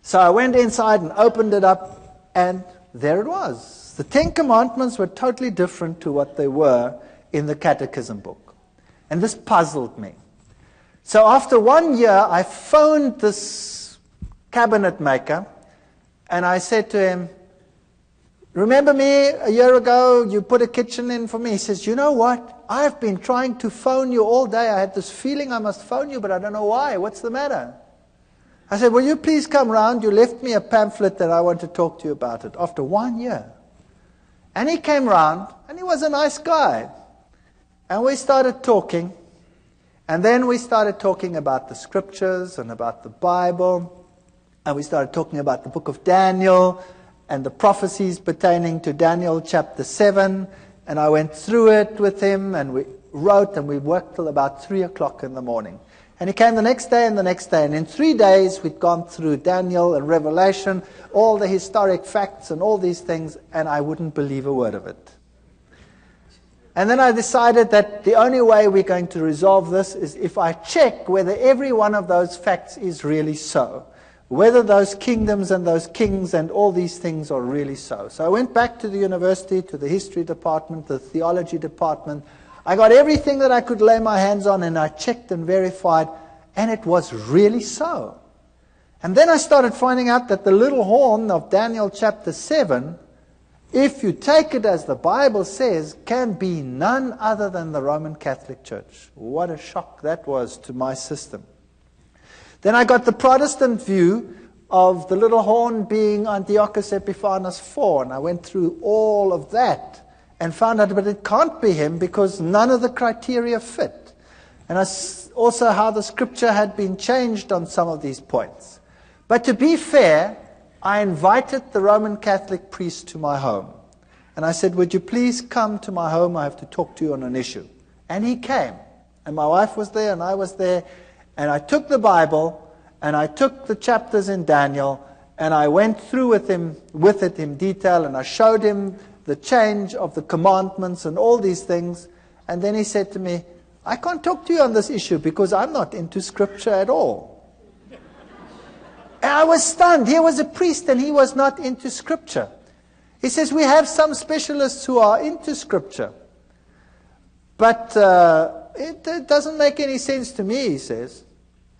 A: So I went inside and opened it up, and there it was. The 10 Commandments were totally different to what they were in the catechism book. And this puzzled me. So after 1 year, I phoned this cabinet maker, and I said to him, remember me a year ago, you put a kitchen in for me? He says, you know what? I've been trying to phone you all day. I had this feeling I must phone you, but I don't know why. What's the matter? I said, will you please come round? You left me a pamphlet that I want to talk to you about it after 1 year. And he came round, and he was a nice guy. And we started talking. And then we started talking about the scriptures and about the Bible. And we started talking about the book of Daniel and the prophecies pertaining to Daniel chapter 7. And I went through it with him, and we wrote, and we worked till about 3 o'clock in the morning. And he came the next day and the next day. And in 3 days, we'd gone through Daniel and Revelation, all the historic facts and all these things, and I wouldn't believe a word of it. And then I decided that the only way we're going to resolve this is if I check whether every one of those facts is really so. Whether those kingdoms and those kings and all these things are really so. So I went back to the university, to the history department, the theology department. I got everything that I could lay my hands on, and I checked and verified, and it was really so. And then I started finding out that the little horn of Daniel chapter 7, if you take it as the Bible says, can be none other than the Roman Catholic Church. What a shock that was to my system. Then I got the Protestant view of the little horn being Antiochus Epiphanes IV, and I went through all of that and found out, but it can't be him because none of the criteria fit. And also how the scripture had been changed on some of these points. But to be fair, I invited the Roman Catholic priest to my home. And I said, would you please come to my home? I have to talk to you on an issue. And he came. And my wife was there, and I was there. And I took the Bible, and I took the chapters in Daniel, and I went through with it in detail, and I showed him the change of the commandments and all these things. And then he said to me, I can't talk to you on this issue because I'm not into scripture at all. And I was stunned. Here was a priest, and he was not into scripture. He says, we have some specialists who are into scripture. But it doesn't make any sense to me, he says.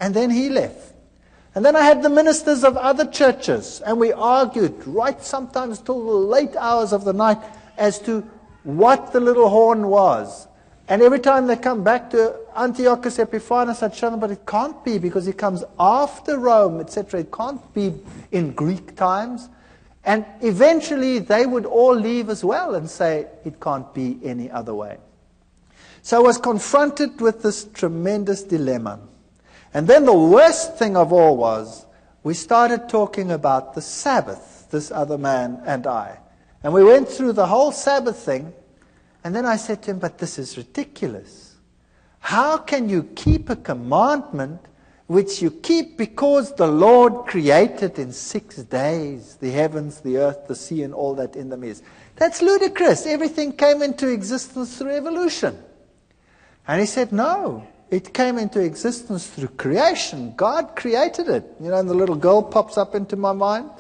A: And then he left. And then I had the ministers of other churches, and we argued right sometimes till the late hours of the night as to what the little horn was. And every time they come back to Antiochus Epiphanes, I'd show them, but it can't be because it comes after Rome, etc. It can't be in Greek times. And eventually they would all leave as well and say it can't be any other way. So I was confronted with this tremendous dilemma. And then the worst thing of all was we started talking about the Sabbath, this other man and I. And we went through the whole Sabbath thing. And then I said to him, but this is ridiculous. How can you keep a commandment which you keep because the Lord created in 6 days the heavens, the earth, the sea, and all that in them is? That's ludicrous. Everything came into existence through evolution. And he said, no, it came into existence through creation. God created it. You know, and the little girl pops up into my mind.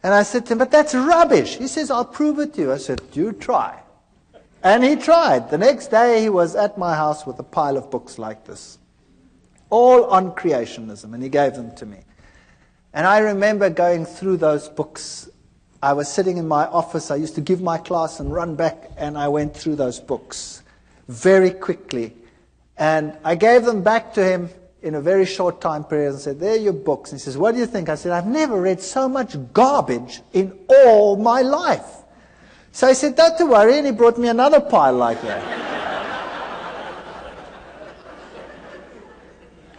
A: And I said to him, but that's rubbish. He says, I'll prove it to you. I said, you try. And he tried. The next day he was at my house with a pile of books like this, all on creationism, and he gave them to me. And I remember going through those books. I was sitting in my office. I used to give my class and run back, and I went through those books very quickly. And I gave them back to him in a very short time period and said, there are your books. And he says, what do you think? I said, I've never read so much garbage in all my life. So he said, don't worry, and he brought me another pile like that.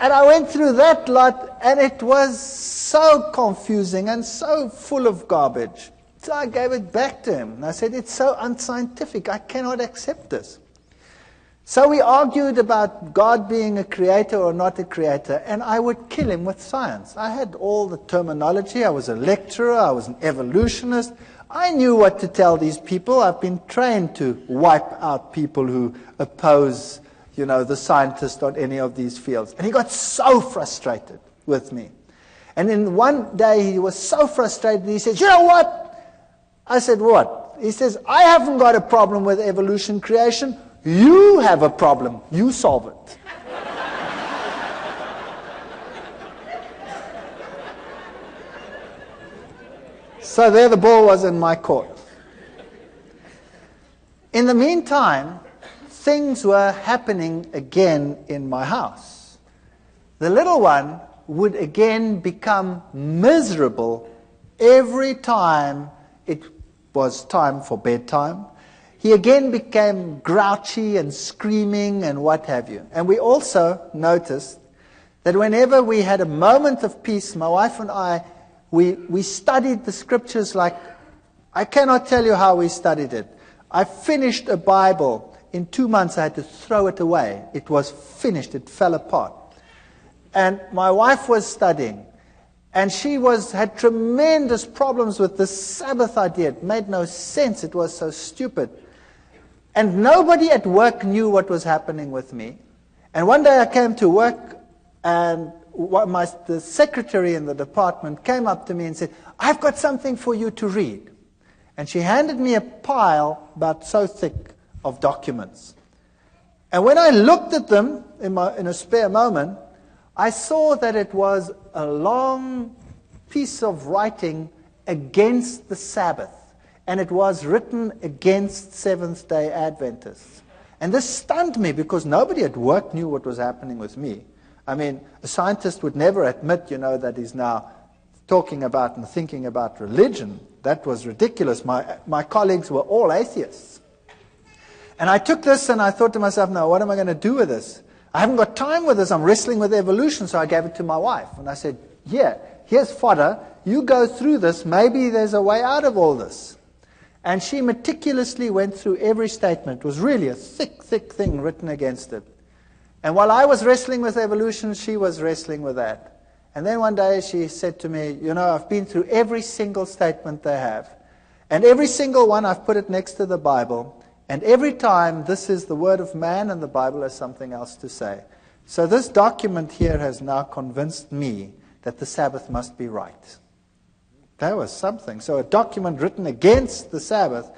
A: And I went through that lot, and it was so confusing and so full of garbage. So I gave it back to him. And I said, it's so unscientific, I cannot accept this. So we argued about God being a creator or not a creator, and I would kill him with science. I had all the terminology. I was a lecturer. I was an evolutionist. I knew what to tell these people. I've been trained to wipe out people who oppose, the scientist on any of these fields. And he got so frustrated with me. And then one day he was so frustrated, he says, you know what? I said, what? He says, I haven't got a problem with evolution creation. You have a problem. You solve it. So there the ball was in my court. In the meantime, things were happening again in my house. The little one would again become miserable every time it was time for bedtime. He again became grouchy and screaming and what have you. And we also noticed that whenever we had a moment of peace, my wife and I, we studied the scriptures like, I cannot tell you how we studied it. I finished a Bible. In 2 months I had to throw it away. It was finished. It fell apart. And my wife was studying. And she had tremendous problems with the Sabbath idea. It made no sense. It was so stupid. And nobody at work knew what was happening with me. And one day I came to work, and the secretary in the department came up to me and said, I've got something for you to read. And she handed me a pile about so thick of documents. And when I looked at them in a spare moment, I saw that it was a long piece of writing against the Sabbath. And it was written against Seventh-day Adventists. And this stunned me because nobody at work knew what was happening with me. I mean, a scientist would never admit, that he's now talking about and thinking about religion. That was ridiculous. My colleagues were all atheists. And I took this and I thought to myself, no, what am I going to do with this? I haven't got time with this. I'm wrestling with evolution. So I gave it to my wife. And I said, here's fodder. You go through this. Maybe there's a way out of all this. And she meticulously went through every statement. It was really a thick, thick thing written against it. And while I was wrestling with evolution, she was wrestling with that. And then one day she said to me, I've been through every single statement they have. And every single one, I've put it next to the Bible. And every time, this is the word of man and the Bible has something else to say. So this document here has now convinced me that the Sabbath must be right. That was something. So a document written against the Sabbath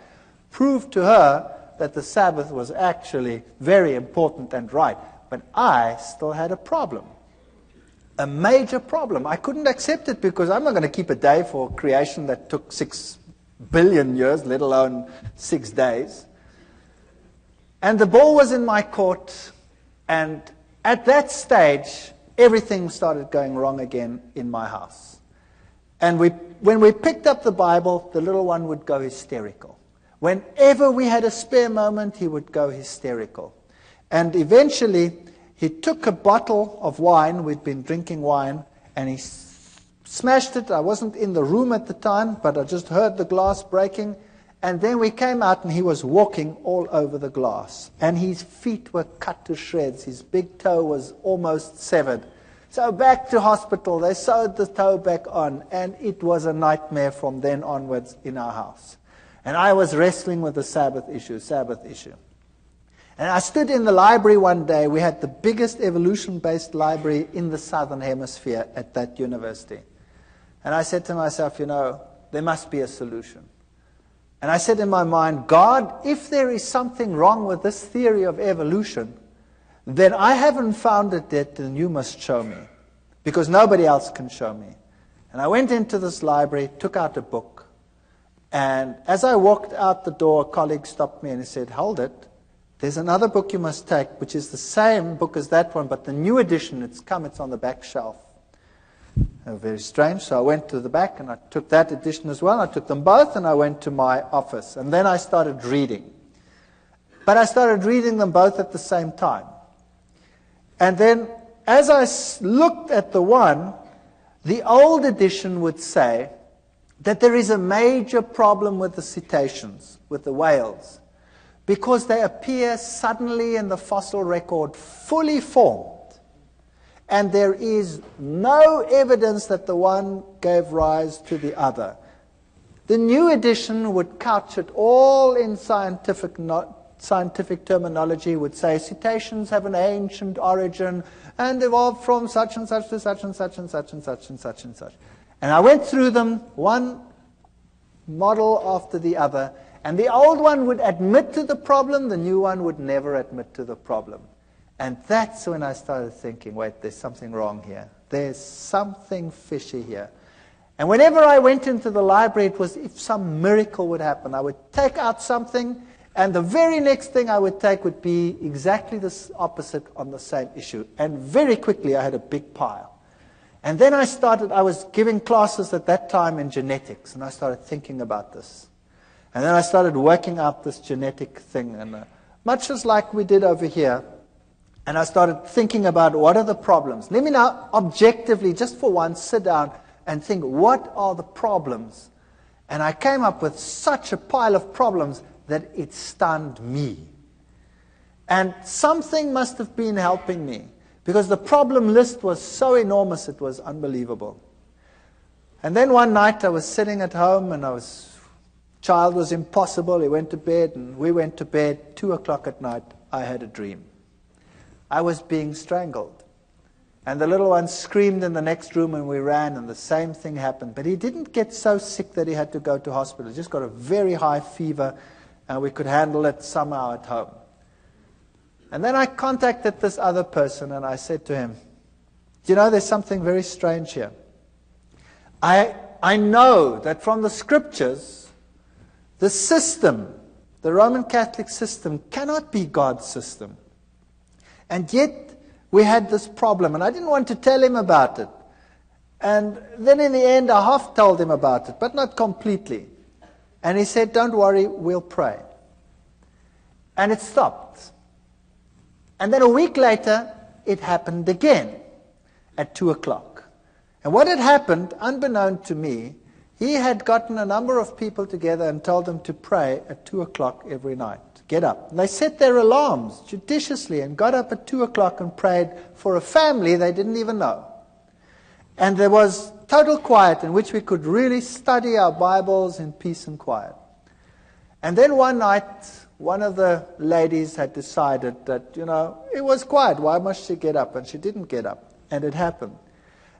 A: proved to her that the Sabbath was actually very important and right. But I still had a problem. A major problem. I couldn't accept it because I'm not going to keep a day for creation that took 6 billion years, let alone 6 days. And the ball was in my court, and at that stage, everything started going wrong again in my house. And when we picked up the Bible, the little one would go hysterical. Whenever we had a spare moment, he would go hysterical. And eventually, he took a bottle of wine, we'd been drinking wine, and he smashed it. I wasn't in the room at the time, but I just heard the glass breaking. And then we came out, and he was walking all over the glass. And his feet were cut to shreds. His big toe was almost severed. So back to hospital. They sewed the toe back on, and it was a nightmare from then onwards in our house. And I was wrestling with the Sabbath issue. And I stood in the library one day. We had the biggest evolution-based library in the Southern Hemisphere at that university. And I said to myself, there must be a solution. And I said in my mind, God, if there is something wrong with this theory of evolution, then I haven't found it yet, and you must show me. Because nobody else can show me. And I went into this library, took out a book. And as I walked out the door, a colleague stopped me and he said, hold it. There's another book you must take, which is the same book as that one, but the new edition, it's on the back shelf. Very strange. So I went to the back and I took that edition as well. I took them both and I went to my office. And then I started reading. But I started reading them both at the same time. And then as I looked at the one, the old edition would say that there is a major problem with the cetaceans, with the whales, because they appear suddenly in the fossil record fully formed. And there is no evidence that the one gave rise to the other. The new edition would couch it all in scientific terminology, would say cetaceans have an ancient origin and evolved from such and such to such and such and such and such and such and such. And I went through them, one model after the other, and the old one would admit to the problem, the new one would never admit to the problem. And that's when I started thinking, wait, there's something wrong here. There's something fishy here. And whenever I went into the library, it was if some miracle would happen. I would take out something, and the very next thing I would take would be exactly the opposite on the same issue. And very quickly, I had a big pile. And then I was giving classes at that time in genetics, and I started thinking about this. And then I started working out this genetic thing, and much as like we did over here. And I started thinking about what are the problems. Let me now objectively, just for once, sit down and think, what are the problems? And I came up with such a pile of problems that it stunned me. And something must have been helping me, because the problem list was so enormous, it was unbelievable. And then one night I was sitting at home, and child was impossible. He went to bed, and we went to bed. 2 o'clock at night, I had a dream. I was being strangled. And the little one screamed in the next room, and we ran, and the same thing happened. But he didn't get so sick that he had to go to hospital. He just got a very high fever, and we could handle it somehow at home. And then I contacted this other person, and I said to him, there's something very strange here. I know that from the scriptures, the system, the Roman Catholic system, cannot be God's system. And yet, we had this problem, and I didn't want to tell him about it. And then in the end, I half told him about it, but not completely. And he said, don't worry, we'll pray. And it stopped. And then a week later, it happened again at 2 o'clock. And what had happened, unbeknown to me, he had gotten a number of people together and told them to pray at 2 o'clock every night. Get up. And they set their alarms judiciously and got up at 2 o'clock and prayed for a family they didn't even know. And there was total quiet in which we could really study our Bibles in peace and quiet. And then one night, one of the ladies had decided that, it was quiet. Why must she get up? And she didn't get up. And it happened.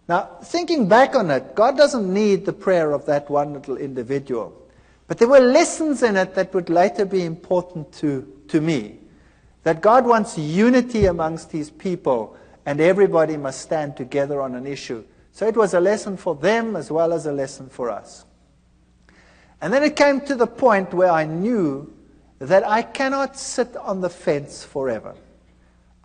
A: Now, thinking back on it, God doesn't need the prayer of that one little individual. But there were lessons in it that would later be important to me. That God wants unity amongst His people, and everybody must stand together on an issue. So it was a lesson for them as well as a lesson for us. And then it came to the point where I knew that I cannot sit on the fence forever.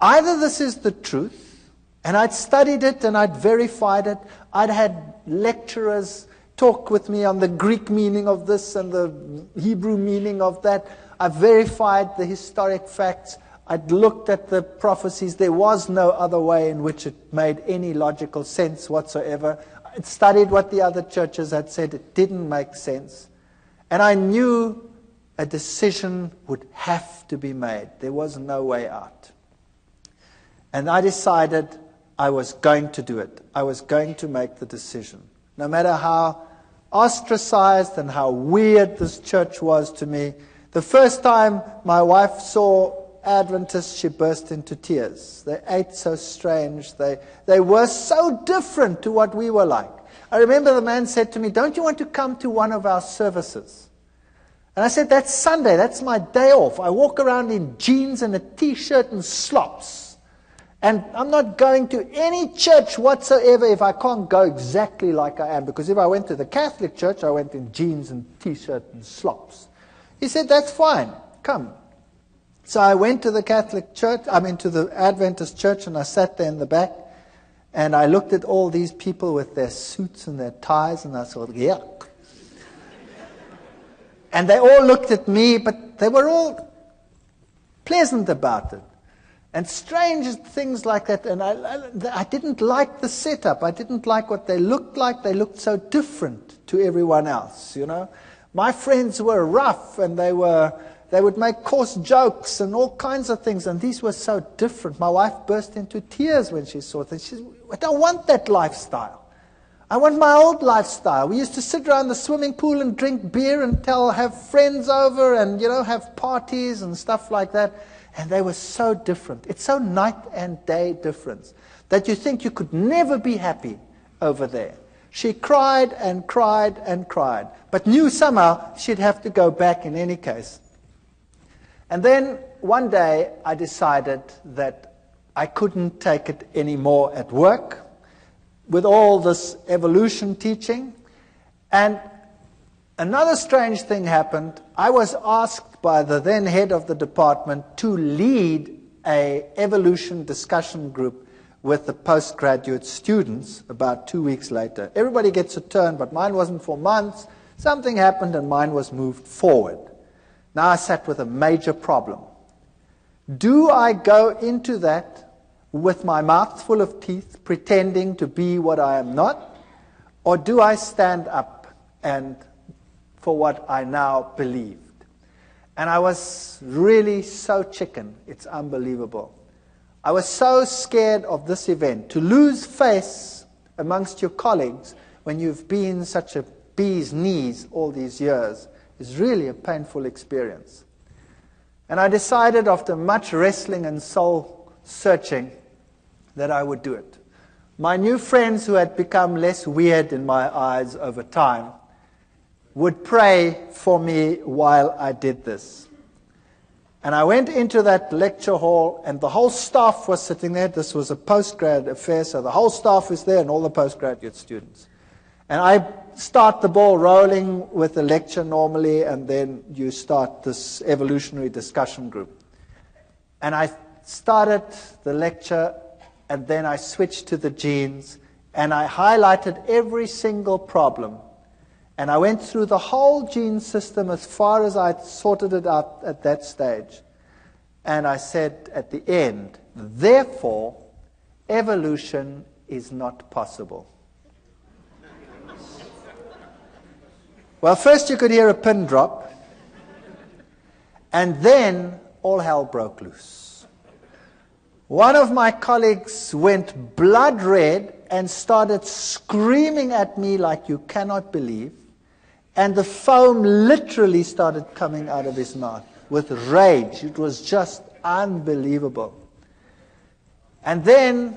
A: Either this is the truth, and I'd studied it and I'd verified it. I'd had lecturers talk with me on the Greek meaning of this and the Hebrew meaning of that. I verified the historic facts. I'd looked at the prophecies. There was no other way in which it made any logical sense whatsoever. I'd studied what the other churches had said. It didn't make sense. And I knew a decision would have to be made. There was no way out. And I decided I was going to do it. I was going to make the decision. No matter how ostracized and how weird this church was to me, the first time my wife saw Adventists, she burst into tears. They ate so strange. They were so different to what we were like. I remember the man said to me, "Don't you want to come to one of our services?" And I said, "That's Sunday. That's my day off. I walk around in jeans and a T-shirt and slops. And I'm not going to any church whatsoever if I can't go exactly like I am. Because if I went to the Catholic church, I went in jeans and T-shirt and slops." He said, "That's fine. Come." So I went to the Catholic church, to the Adventist church, and I sat there in the back. And I looked at all these people with their suits and their ties, and I thought, yuck. And they all looked at me, but they were all pleasant about it. And strange things like that. And I didn't like the setup. I didn't like what they looked like. They looked so different to everyone else, you know. My friends were rough, and they would make coarse jokes and all kinds of things, and these were so different. My wife burst into tears when she saw it. She said, "I don't want that lifestyle. I want my old lifestyle. We used to sit around the swimming pool and drink beer and have friends over and, have parties and stuff like that." And they were so different. It's so night and day difference that you think you could never be happy over there. She cried and cried and cried, but knew somehow she'd have to go back in any case. And then one day I decided that I couldn't take it anymore at work with all this evolution teaching. And another strange thing happened. I was asked by the then head of the department to lead an evolution discussion group with the postgraduate students about 2 weeks later. Everybody gets a turn, but mine wasn't for months. Something happened and mine was moved forward. Now I sat with a major problem. Do I go into that with my mouth full of teeth, pretending to be what I am not? Or do I stand up and for what I now believed? And I was really so chicken, it's unbelievable. I was so scared of this event. To lose face amongst your colleagues when you've been such a bee's knees all these years is really a painful experience. And I decided after much wrestling and soul searching that I would do it. My new friends, who had become less weird in my eyes over time, would pray for me while I did this. And I went into that lecture hall, and the whole staff was sitting there. This was a postgrad affair, so the whole staff was there and all the postgraduate students. And I start the ball rolling with the lecture normally, and then you start this evolutionary discussion group. And I started the lecture, and then I switched to the genes, and I highlighted every single problem. And I went through the whole gene system as far as I'd sorted it out at that stage. And I said at the end, therefore, evolution is not possible. Well, first you could hear a pin drop, and then all hell broke loose. One of my colleagues went blood red and started screaming at me like you cannot believe, and the foam literally started coming out of his mouth with rage. It was just unbelievable. And then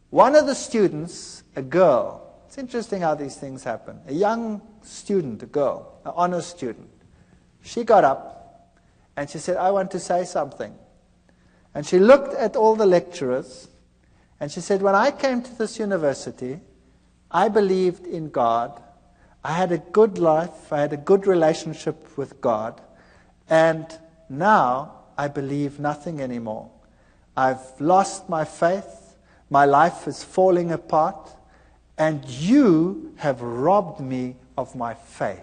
A: one of the students, a girl, it's interesting how these things happen, a young student, a girl, an honors student, she got up and she said, "I want to say something." And she looked at all the lecturers and she said, "When I came to this university, I believed in God. I had a good life. I had a good relationship with God. And now I believe nothing anymore. I've lost my faith. My life is falling apart. And you have robbed me of my faith.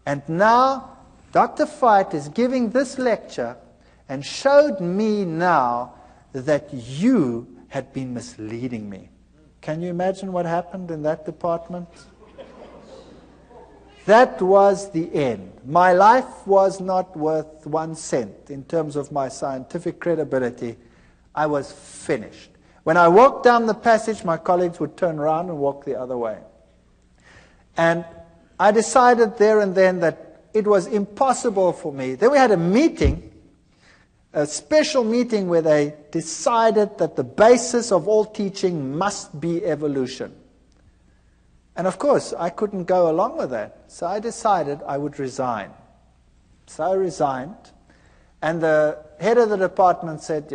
A: And now Dr. Veith is giving this lecture and showed me now that you had been misleading me. Can you imagine what happened in that department? That was the end. My life was not worth 1 cent in terms of my scientific credibility. I was finished. When I walked down the passage, my colleagues would turn around and walk the other way. And I decided there and then that it was impossible for me. Then we had a meeting, a special meeting where they decided that the basis of all teaching must be evolution. And of course, I couldn't go along with that. So I decided I would resign. So I resigned. And the head of the department said,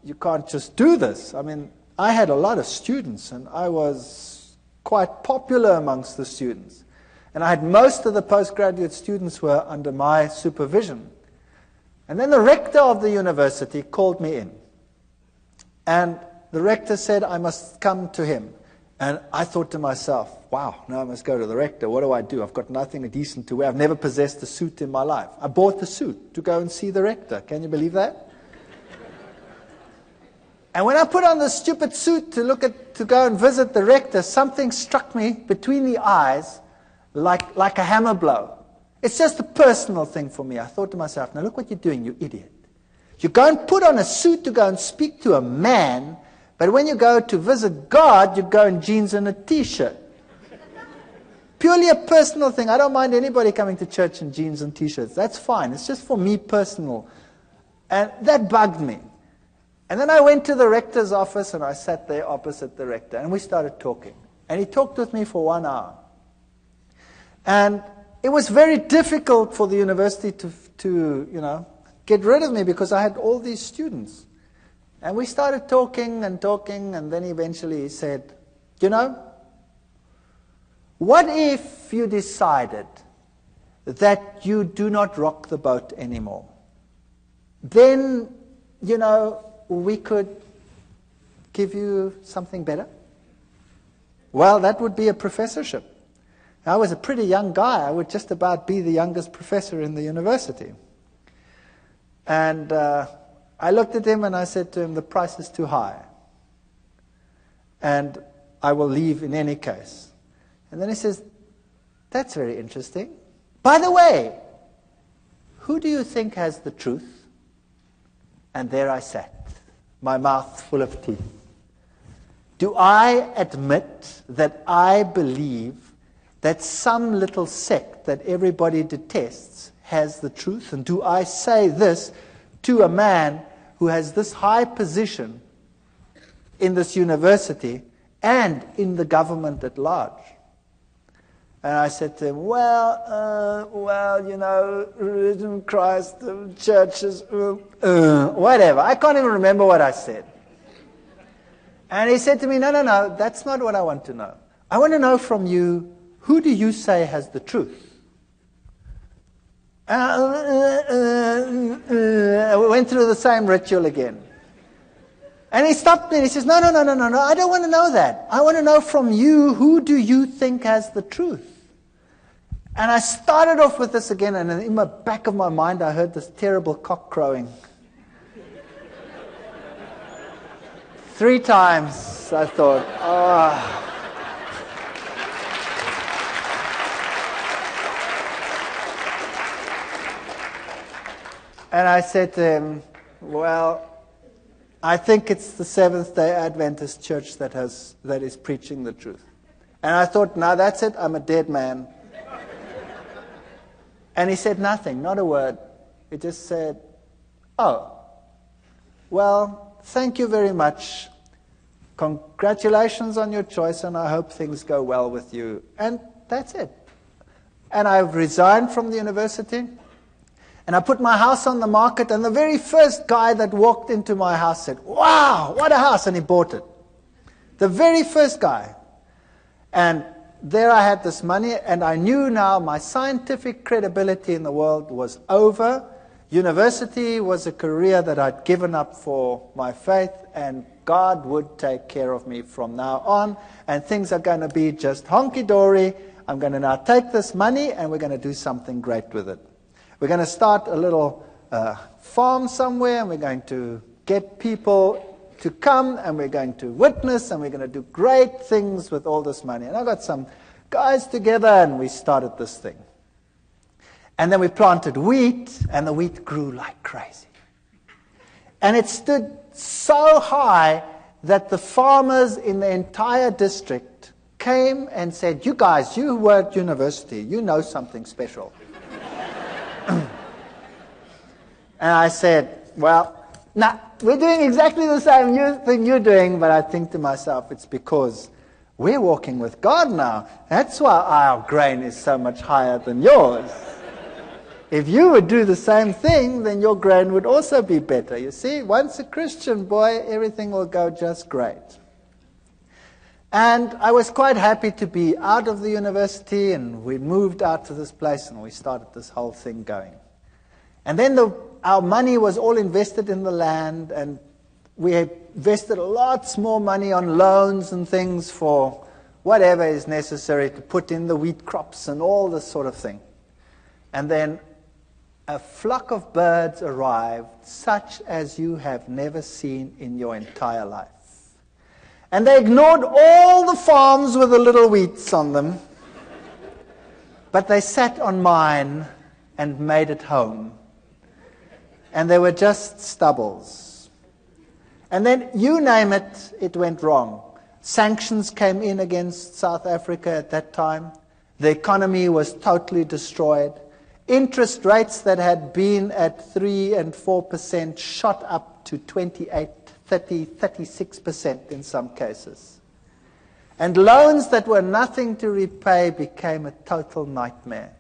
A: you can't just do this. I mean, I had a lot of students, and I was quite popular amongst the students. And I had most of the postgraduate students were under my supervision. And then the rector of the university called me in. And the rector said I must come to him. And I thought to myself, wow, now I must go to the rector. What do? I've got nothing decent to wear. I've never possessed a suit in my life. I bought the suit to go and see the rector. Can you believe that? And when I put on the stupid suit to go and visit the rector, something struck me between the eyes like a hammer blow. It's just a personal thing for me. I thought to myself, now look what you're doing, you idiot. You go and put on a suit to go and speak to a man, but when you go to visit God, you go in jeans and a t-shirt. Purely a personal thing. I don't mind anybody coming to church in jeans and t-shirts. That's fine. It's just for me personal. And that bugged me. And then I went to the rector's office and I sat there opposite the rector and we started talking. And he talked with me for 1 hour. And it was very difficult for the university to get rid of me because I had all these students. And we started talking, and then eventually he said, what if you decided that you do not rock the boat anymore? Then, we could give you something better. Well, that would be a professorship. I was a pretty young guy. I would just about be the youngest professor in the university. And I looked at him and I said to him, the price is too high. And I will leave in any case. And then he says, that's very interesting. By the way, who do you think has the truth? And there I sat, my mouth full of teeth. Do I admit that I believe that some little sect that everybody detests has the truth? And do I say this to a man who has this high position in this university and in the government at large? And I said to him, religion, Christ, churches, whatever. I can't even remember what I said. And he said to me, no, that's not what I want to know. I want to know from you, who do you say has the truth? We went through the same ritual again. And he stopped me and he says, no, I don't want to know that. I want to know from you, who do you think has the truth? And I started off with this again, and in the back of my mind I heard this terrible cock crowing. 3 times I thought, And I said to him, I think it's the Seventh-day Adventist Church that is preaching the truth. And I thought, now that's it, I'm a dead man. And he said nothing, not a word. He just said, thank you very much. Congratulations on your choice, and I hope things go well with you. And that's it. And I've resigned from the university. And I put my house on the market, and the very first guy that walked into my house said, wow, what a house, and he bought it. The very first guy. And there I had this money, and I knew now my scientific credibility in the world was over. University was a career that I'd given up for my faith, and God would take care of me from now on, and things are going to be just honky-dory. I'm going to now take this money, and we're going to do something great with it. We're going to start a little farm somewhere, and we're going to get people to come, and we're going to witness, and we're going to do great things with all this money. And I got some guys together, and we started this thing. And then we planted wheat, and the wheat grew like crazy. And it stood so high that the farmers in the entire district came and said, "You guys, you were at university, you know something special." And I said, "Well, nah, we're doing exactly the same thing you're doing," but I think to myself, it's because we're walking with God now. That's why our grain is so much higher than yours. If you would do the same thing, then your grain would also be better. You see, once a Christian boy, everything will go just great. And I was quite happy to be out of the university, and we moved out to this place, and we started this whole thing going. And then our money was all invested in the land, and we invested lots more money on loans and things for whatever is necessary to put in the wheat crops and all this sort of thing. And then a flock of birds arrived, such as you have never seen in your entire life. And they ignored all the farms with the little wheats on them, but they sat on mine and made it home. And they were just stubbles. And then, you name it, it went wrong. Sanctions came in against South Africa at that time. The economy was totally destroyed. Interest rates that had been at 3 and 4% shot up to 28, 30, 36% in some cases. And loans that were nothing to repay became a total nightmare.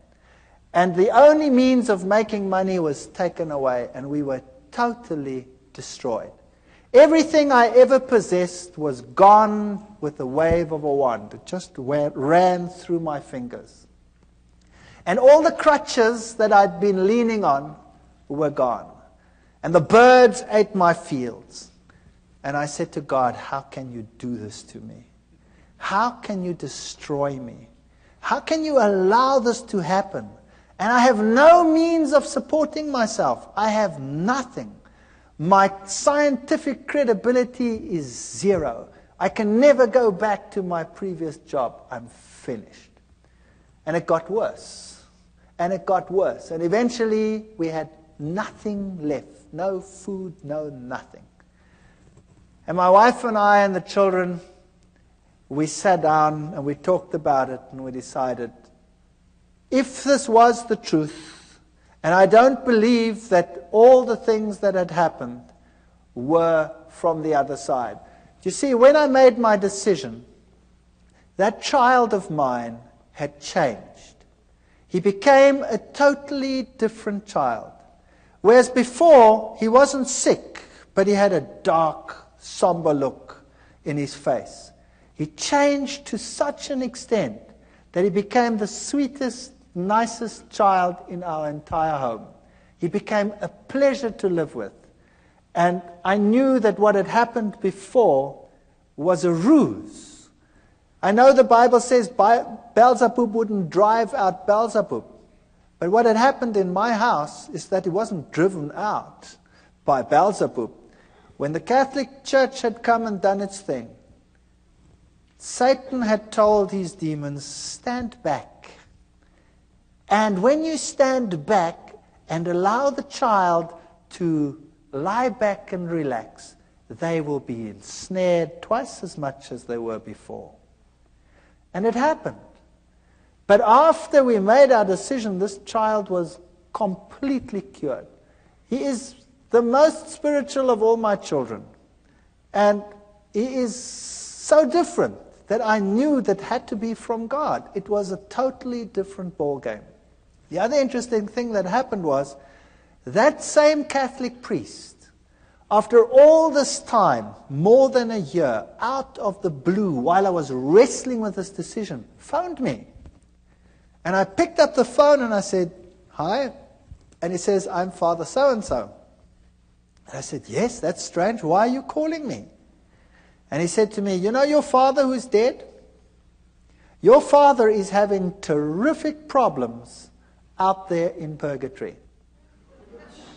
A: And the only means of making money was taken away, and we were totally destroyed. Everything I ever possessed was gone with a wave of a wand. It just ran through my fingers. And all the crutches that I'd been leaning on were gone. And the birds ate my fields. And I said to God, "How can you do this to me? How can you destroy me? How can you allow this to happen? And I have no means of supporting myself. I have nothing. My scientific credibility is zero. I can never go back to my previous job. I'm finished." And it got worse. And it got worse. And eventually we had nothing left. No food, no nothing. And my wife and I and the children, we sat down and we talked about it, and we decided, if this was the truth, and I don't believe that all the things that had happened were from the other side. You see, when I made my decision, that child of mine had changed. He became a totally different child. Whereas before, he wasn't sick, but he had a dark, somber look in his face. He changed to such an extent that he became the sweetest, nicest child in our entire home. He became a pleasure to live with. And I knew that what had happened before was a ruse. I know the Bible says Beelzebub wouldn't drive out Beelzebub. But what had happened in my house is that he wasn't driven out by Beelzebub. When the Catholic Church had come and done its thing, Satan had told his demons, "Stand back." And when you stand back and allow the child to lie back and relax, they will be ensnared twice as much as they were before. And it happened. But after we made our decision, this child was completely cured. He is the most spiritual of all my children. And he is so different that I knew that had to be from God. It was a totally different ballgame. The other interesting thing that happened was that same Catholic priest, after all this time, more than a year, out of the blue, while I was wrestling with this decision, phoned me. And I picked up the phone and I said, "Hi." And he says, "I'm Father so-and-so." And I said, "Yes, that's strange. Why are you calling me?" And he said to me, "You know your father who's dead? Your father is having terrific problems out there in purgatory."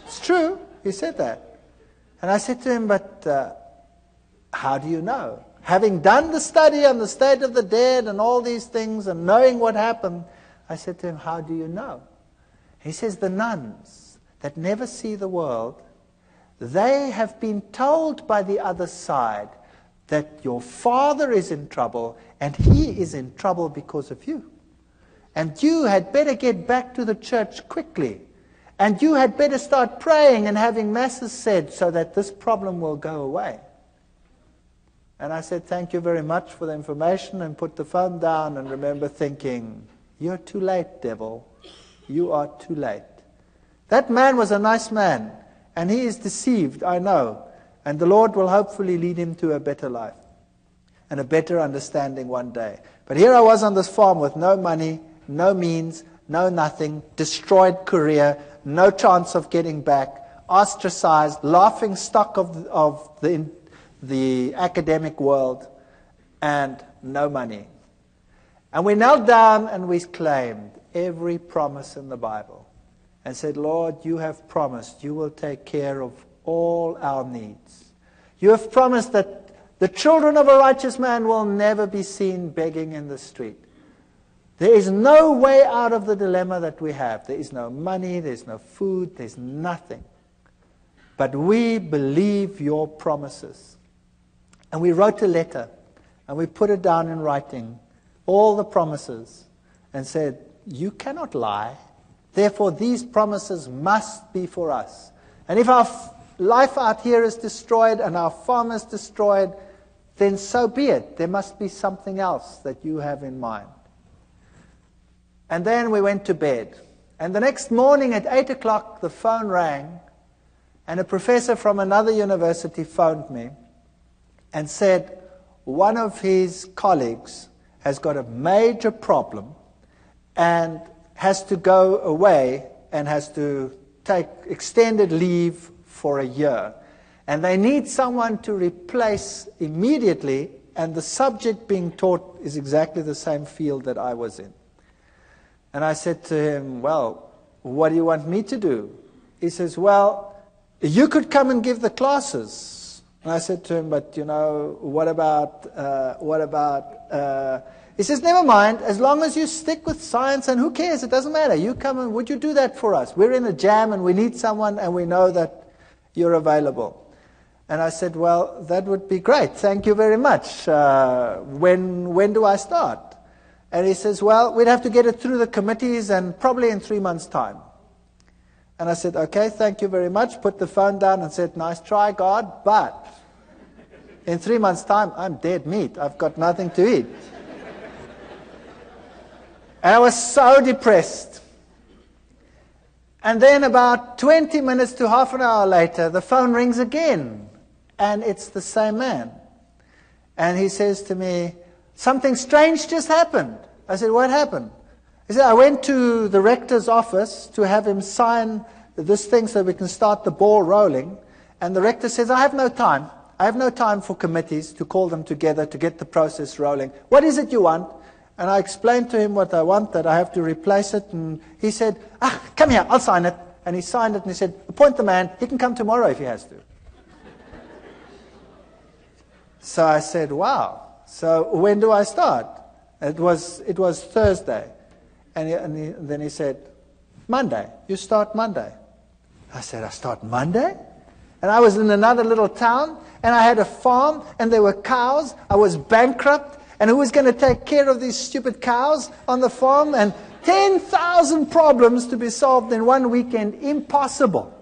A: It's true. He said that. And I said to him, "But how do you know?" Having done the study on the state of the dead and all these things and knowing what happened, I said to him, "How do you know?" He says, "The nuns that never see the world, they have been told by the other side that your father is in trouble and he is in trouble because of you. And you had better get back to the church quickly. And you had better start praying and having masses said so that this problem will go away." And I said, "Thank you very much for the information," and put the phone down and remember thinking, "You're too late, devil. You are too late." That man was a nice man, and he is deceived, I know. And the Lord will hopefully lead him to a better life and a better understanding one day. But here I was on this farm with no money, no means, no nothing, destroyed career, no chance of getting back, ostracized, laughing stock of the academic world, and no money. And we knelt down and we claimed every promise in the Bible and said, "Lord, you have promised you will take care of all our needs. You have promised that the children of a righteous man will never be seen begging in the street. There is no way out of the dilemma that we have. There is no money, there's no food, there's nothing. But we believe your promises." And we wrote a letter, and we put it down in writing, all the promises, and said, "You cannot lie. Therefore, these promises must be for us. And if our life out here is destroyed and our farm is destroyed, then so be it. There must be something else that you have in mind." And then we went to bed. And the next morning at 8 o'clock, the phone rang, and a professor from another university phoned me and said one of his colleagues has got a major problem and has to go away and has to take extended leave for a year. And they need someone to replace immediately, and the subject being taught is exactly the same field that I was in. And I said to him, "Well, what do you want me to do?" He says, "Well, you could come and give the classes." And I said to him, "But, you know, what about, He says, "Never mind, as long as you stick with science, and who cares, it doesn't matter. You come and would you do that for us? We're in a jam and we need someone and we know that you're available." And I said, "Well, that would be great. Thank you very much. When do I start?" And he says, "Well, we'd have to get it through the committees and probably in 3 months' time." And I said, "Okay, thank you very much." Put the phone down and said, "Nice try, God, but in 3 months' time, I'm dead meat. I've got nothing to eat." And I was so depressed. And then about 20 minutes to half an hour later, the phone rings again. And it's the same man. And he says to me, "Something strange just happened." I said, "What happened?" He said, "I went to the rector's office to have him sign this thing so we can start the ball rolling. And the rector says, 'I have no time. I have no time for committees to call them together to get the process rolling. What is it you want?' And I explained to him what I want, that I have to replace it. And he said, 'Come here, I'll sign it.' And he signed it and he said, 'Appoint the man. He can come tomorrow if he has to.'" So I said, "Wow. So when do I start?" It was Thursday. And then he said, "Monday. You start Monday." I said, "I start Monday?" And I was in another little town, and I had a farm, and there were cows. I was bankrupt. And who was going to take care of these stupid cows on the farm? And 10,000 problems to be solved in one weekend. Impossible.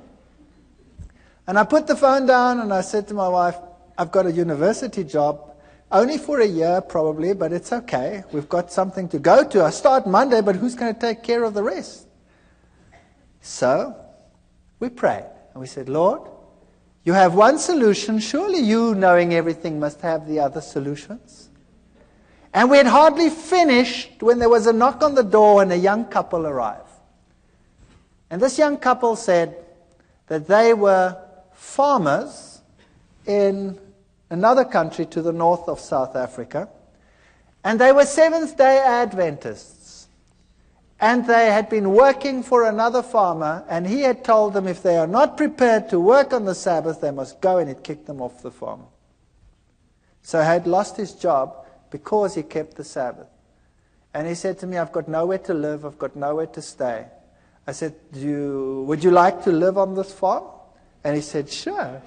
A: And I put the phone down and I said to my wife, "I've got a university job, only for a year probably, but it's okay. We've got something to go to. I start Monday, but who's going to take care of the rest?" So we prayed and we said, "Lord, You have one solution. Surely you, knowing everything, must have the other solutions. And we had hardly finished when there was a knock on the door and a young couple arrived. And this young couple said that they were farmers in another country to the north of South Africa. And they were Seventh-day Adventists. And they had been working for another farmer, and he had told them if they are not prepared to work on the Sabbath, they must go, and he'd kick them off the farm. So he had lost his job because he kept the Sabbath. And he said to me, I've got nowhere to live, I've got nowhere to stay. I said, would you like to live on this farm? And he said, sure.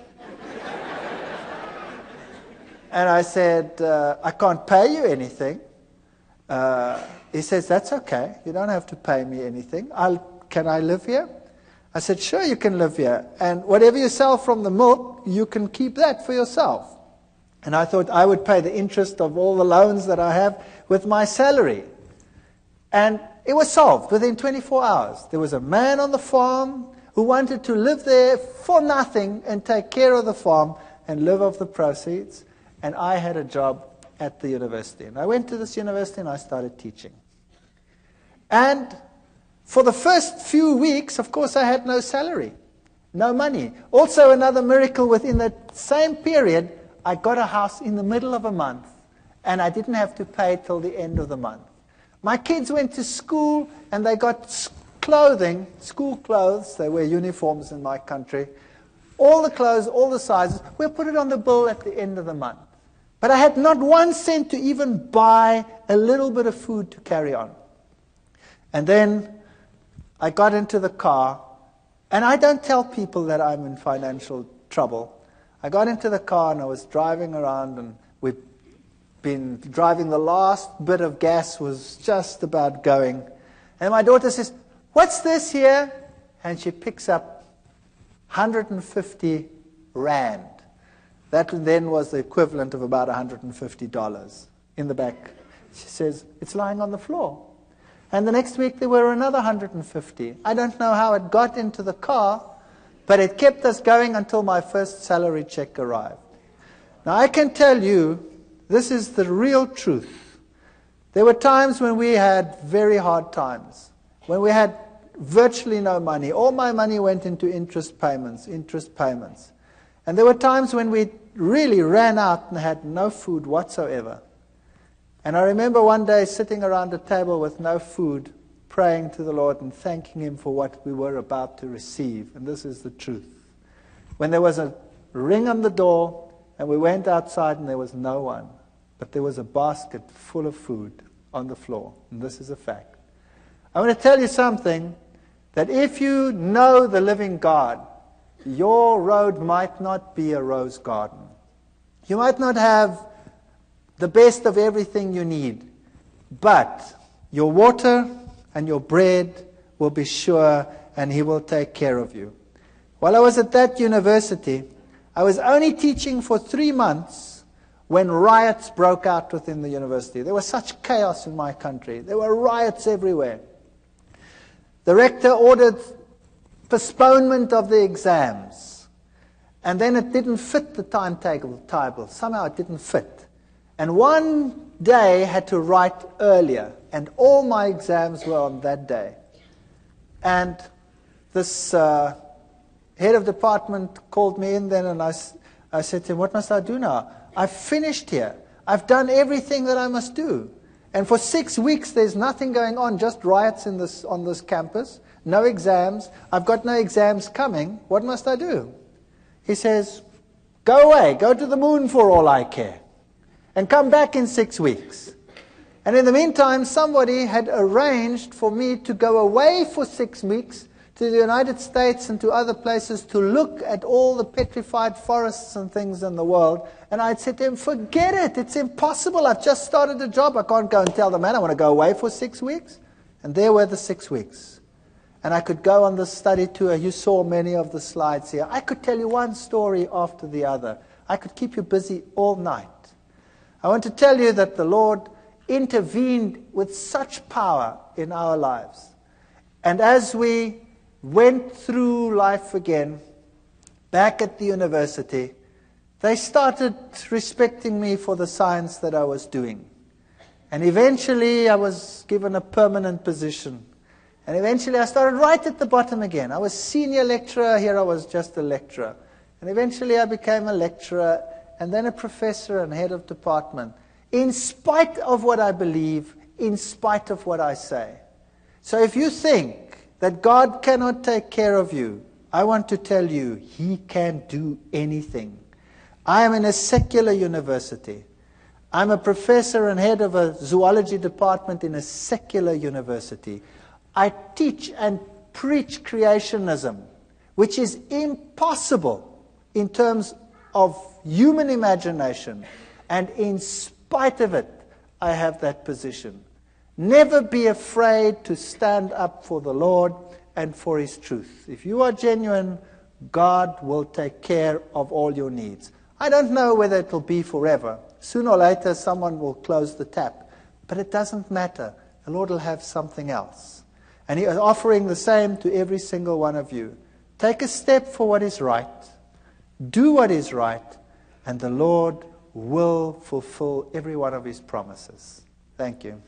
A: And I said, I can't pay you anything. He says, that's okay. You don't have to pay me anything. Can I live here? I said, sure, you can live here. And whatever you sell from the milk, you can keep that for yourself. And I thought I would pay the interest of all the loans that I have with my salary. And it was solved within 24 hours. There was a man on the farm who wanted to live there for nothing and take care of the farm and live off the proceeds. And I had a job at the university. And I went to this university and I started teaching. And for the first few weeks, of course, I had no salary, no money. Also, another miracle within that same period, I got a house in the middle of a month. And I didn't have to pay till the end of the month. My kids went to school and they got clothing, school clothes. They wear uniforms in my country. All the clothes, all the sizes. We'll put it on the bill at the end of the month. But I had not 1 cent to even buy a little bit of food to carry on. And then I got into the car, and I don't tell people that I'm in financial trouble. I got into the car and I was driving around, and we've been driving, the last bit of gas was just about going. And my daughter says, what's this here? And she picks up 150 rand. That then was the equivalent of about $150 in the back. She says, it's lying on the floor. And the next week there were another 150. I don't know how it got into the car, but it kept us going until my first salary check arrived. Now I can tell you, this is the real truth. There were times when we had very hard times, when we had virtually no money. All my money went into interest payments. And there were times when we really ran out and had no food whatsoever. And I remember one day sitting around a table with no food, praying to the Lord and thanking Him for what we were about to receive. And this is the truth. When there was a ring on the door and we went outside and there was no one, but there was a basket full of food on the floor. And this is a fact. I want to tell you something, that if you know the living God, your road might not be a rose garden. You might not have the best of everything you need, but your water and your bread will be sure, and He will take care of you. While I was at that university, I was only teaching for 3 months when riots broke out within the university. There was such chaos in my country. There were riots everywhere. The rector ordered postponement of the exams. And then it didn't fit the timetable. Somehow it didn't fit. And one day I had to write earlier. And all my exams were on that day. And this head of department called me in then, and I said to him, what must I do now? I've finished here. I've done everything that I must do. And for 6 weeks there's nothing going on, just riots on this campus. No exams. I've got no exams coming. What must I do? He says, go away. Go to the moon for all I care. And come back in 6 weeks. And in the meantime, somebody had arranged for me to go away for 6 weeks to the United States and to other places to look at all the petrified forests and things in the world. And I'd said to him, forget it. It's impossible. I've just started a job. I can't go and tell the man I want to go away for 6 weeks. And there were the 6 weeks. And I could go on the study tour. You saw many of the slides here. I could tell you one story after the other. I could keep you busy all night. I want to tell you that the Lord intervened with such power in our lives. And as we went through life again, back at the university, they started respecting me for the science that I was doing. And eventually I was given a permanent position. And eventually I started right at the bottom again. I was senior lecturer, here I was just a lecturer. And eventually I became a lecturer, and then a professor and head of department, in spite of what I believe, in spite of what I say. So if you think that God cannot take care of you, I want to tell you, He can do anything. I am in a secular university. I'm a professor and head of a zoology department in a secular university. I teach and preach creationism, which is impossible in terms of human imagination. And in spite of it, I have that position. Never be afraid to stand up for the Lord and for His truth. If you are genuine, God will take care of all your needs. I don't know whether it will be forever. Sooner or later, someone will close the tap. But it doesn't matter. The Lord will have something else. And He is offering the same to every single one of you. Take a step for what is right. Do what is right. And the Lord will fulfill every one of His promises. Thank you.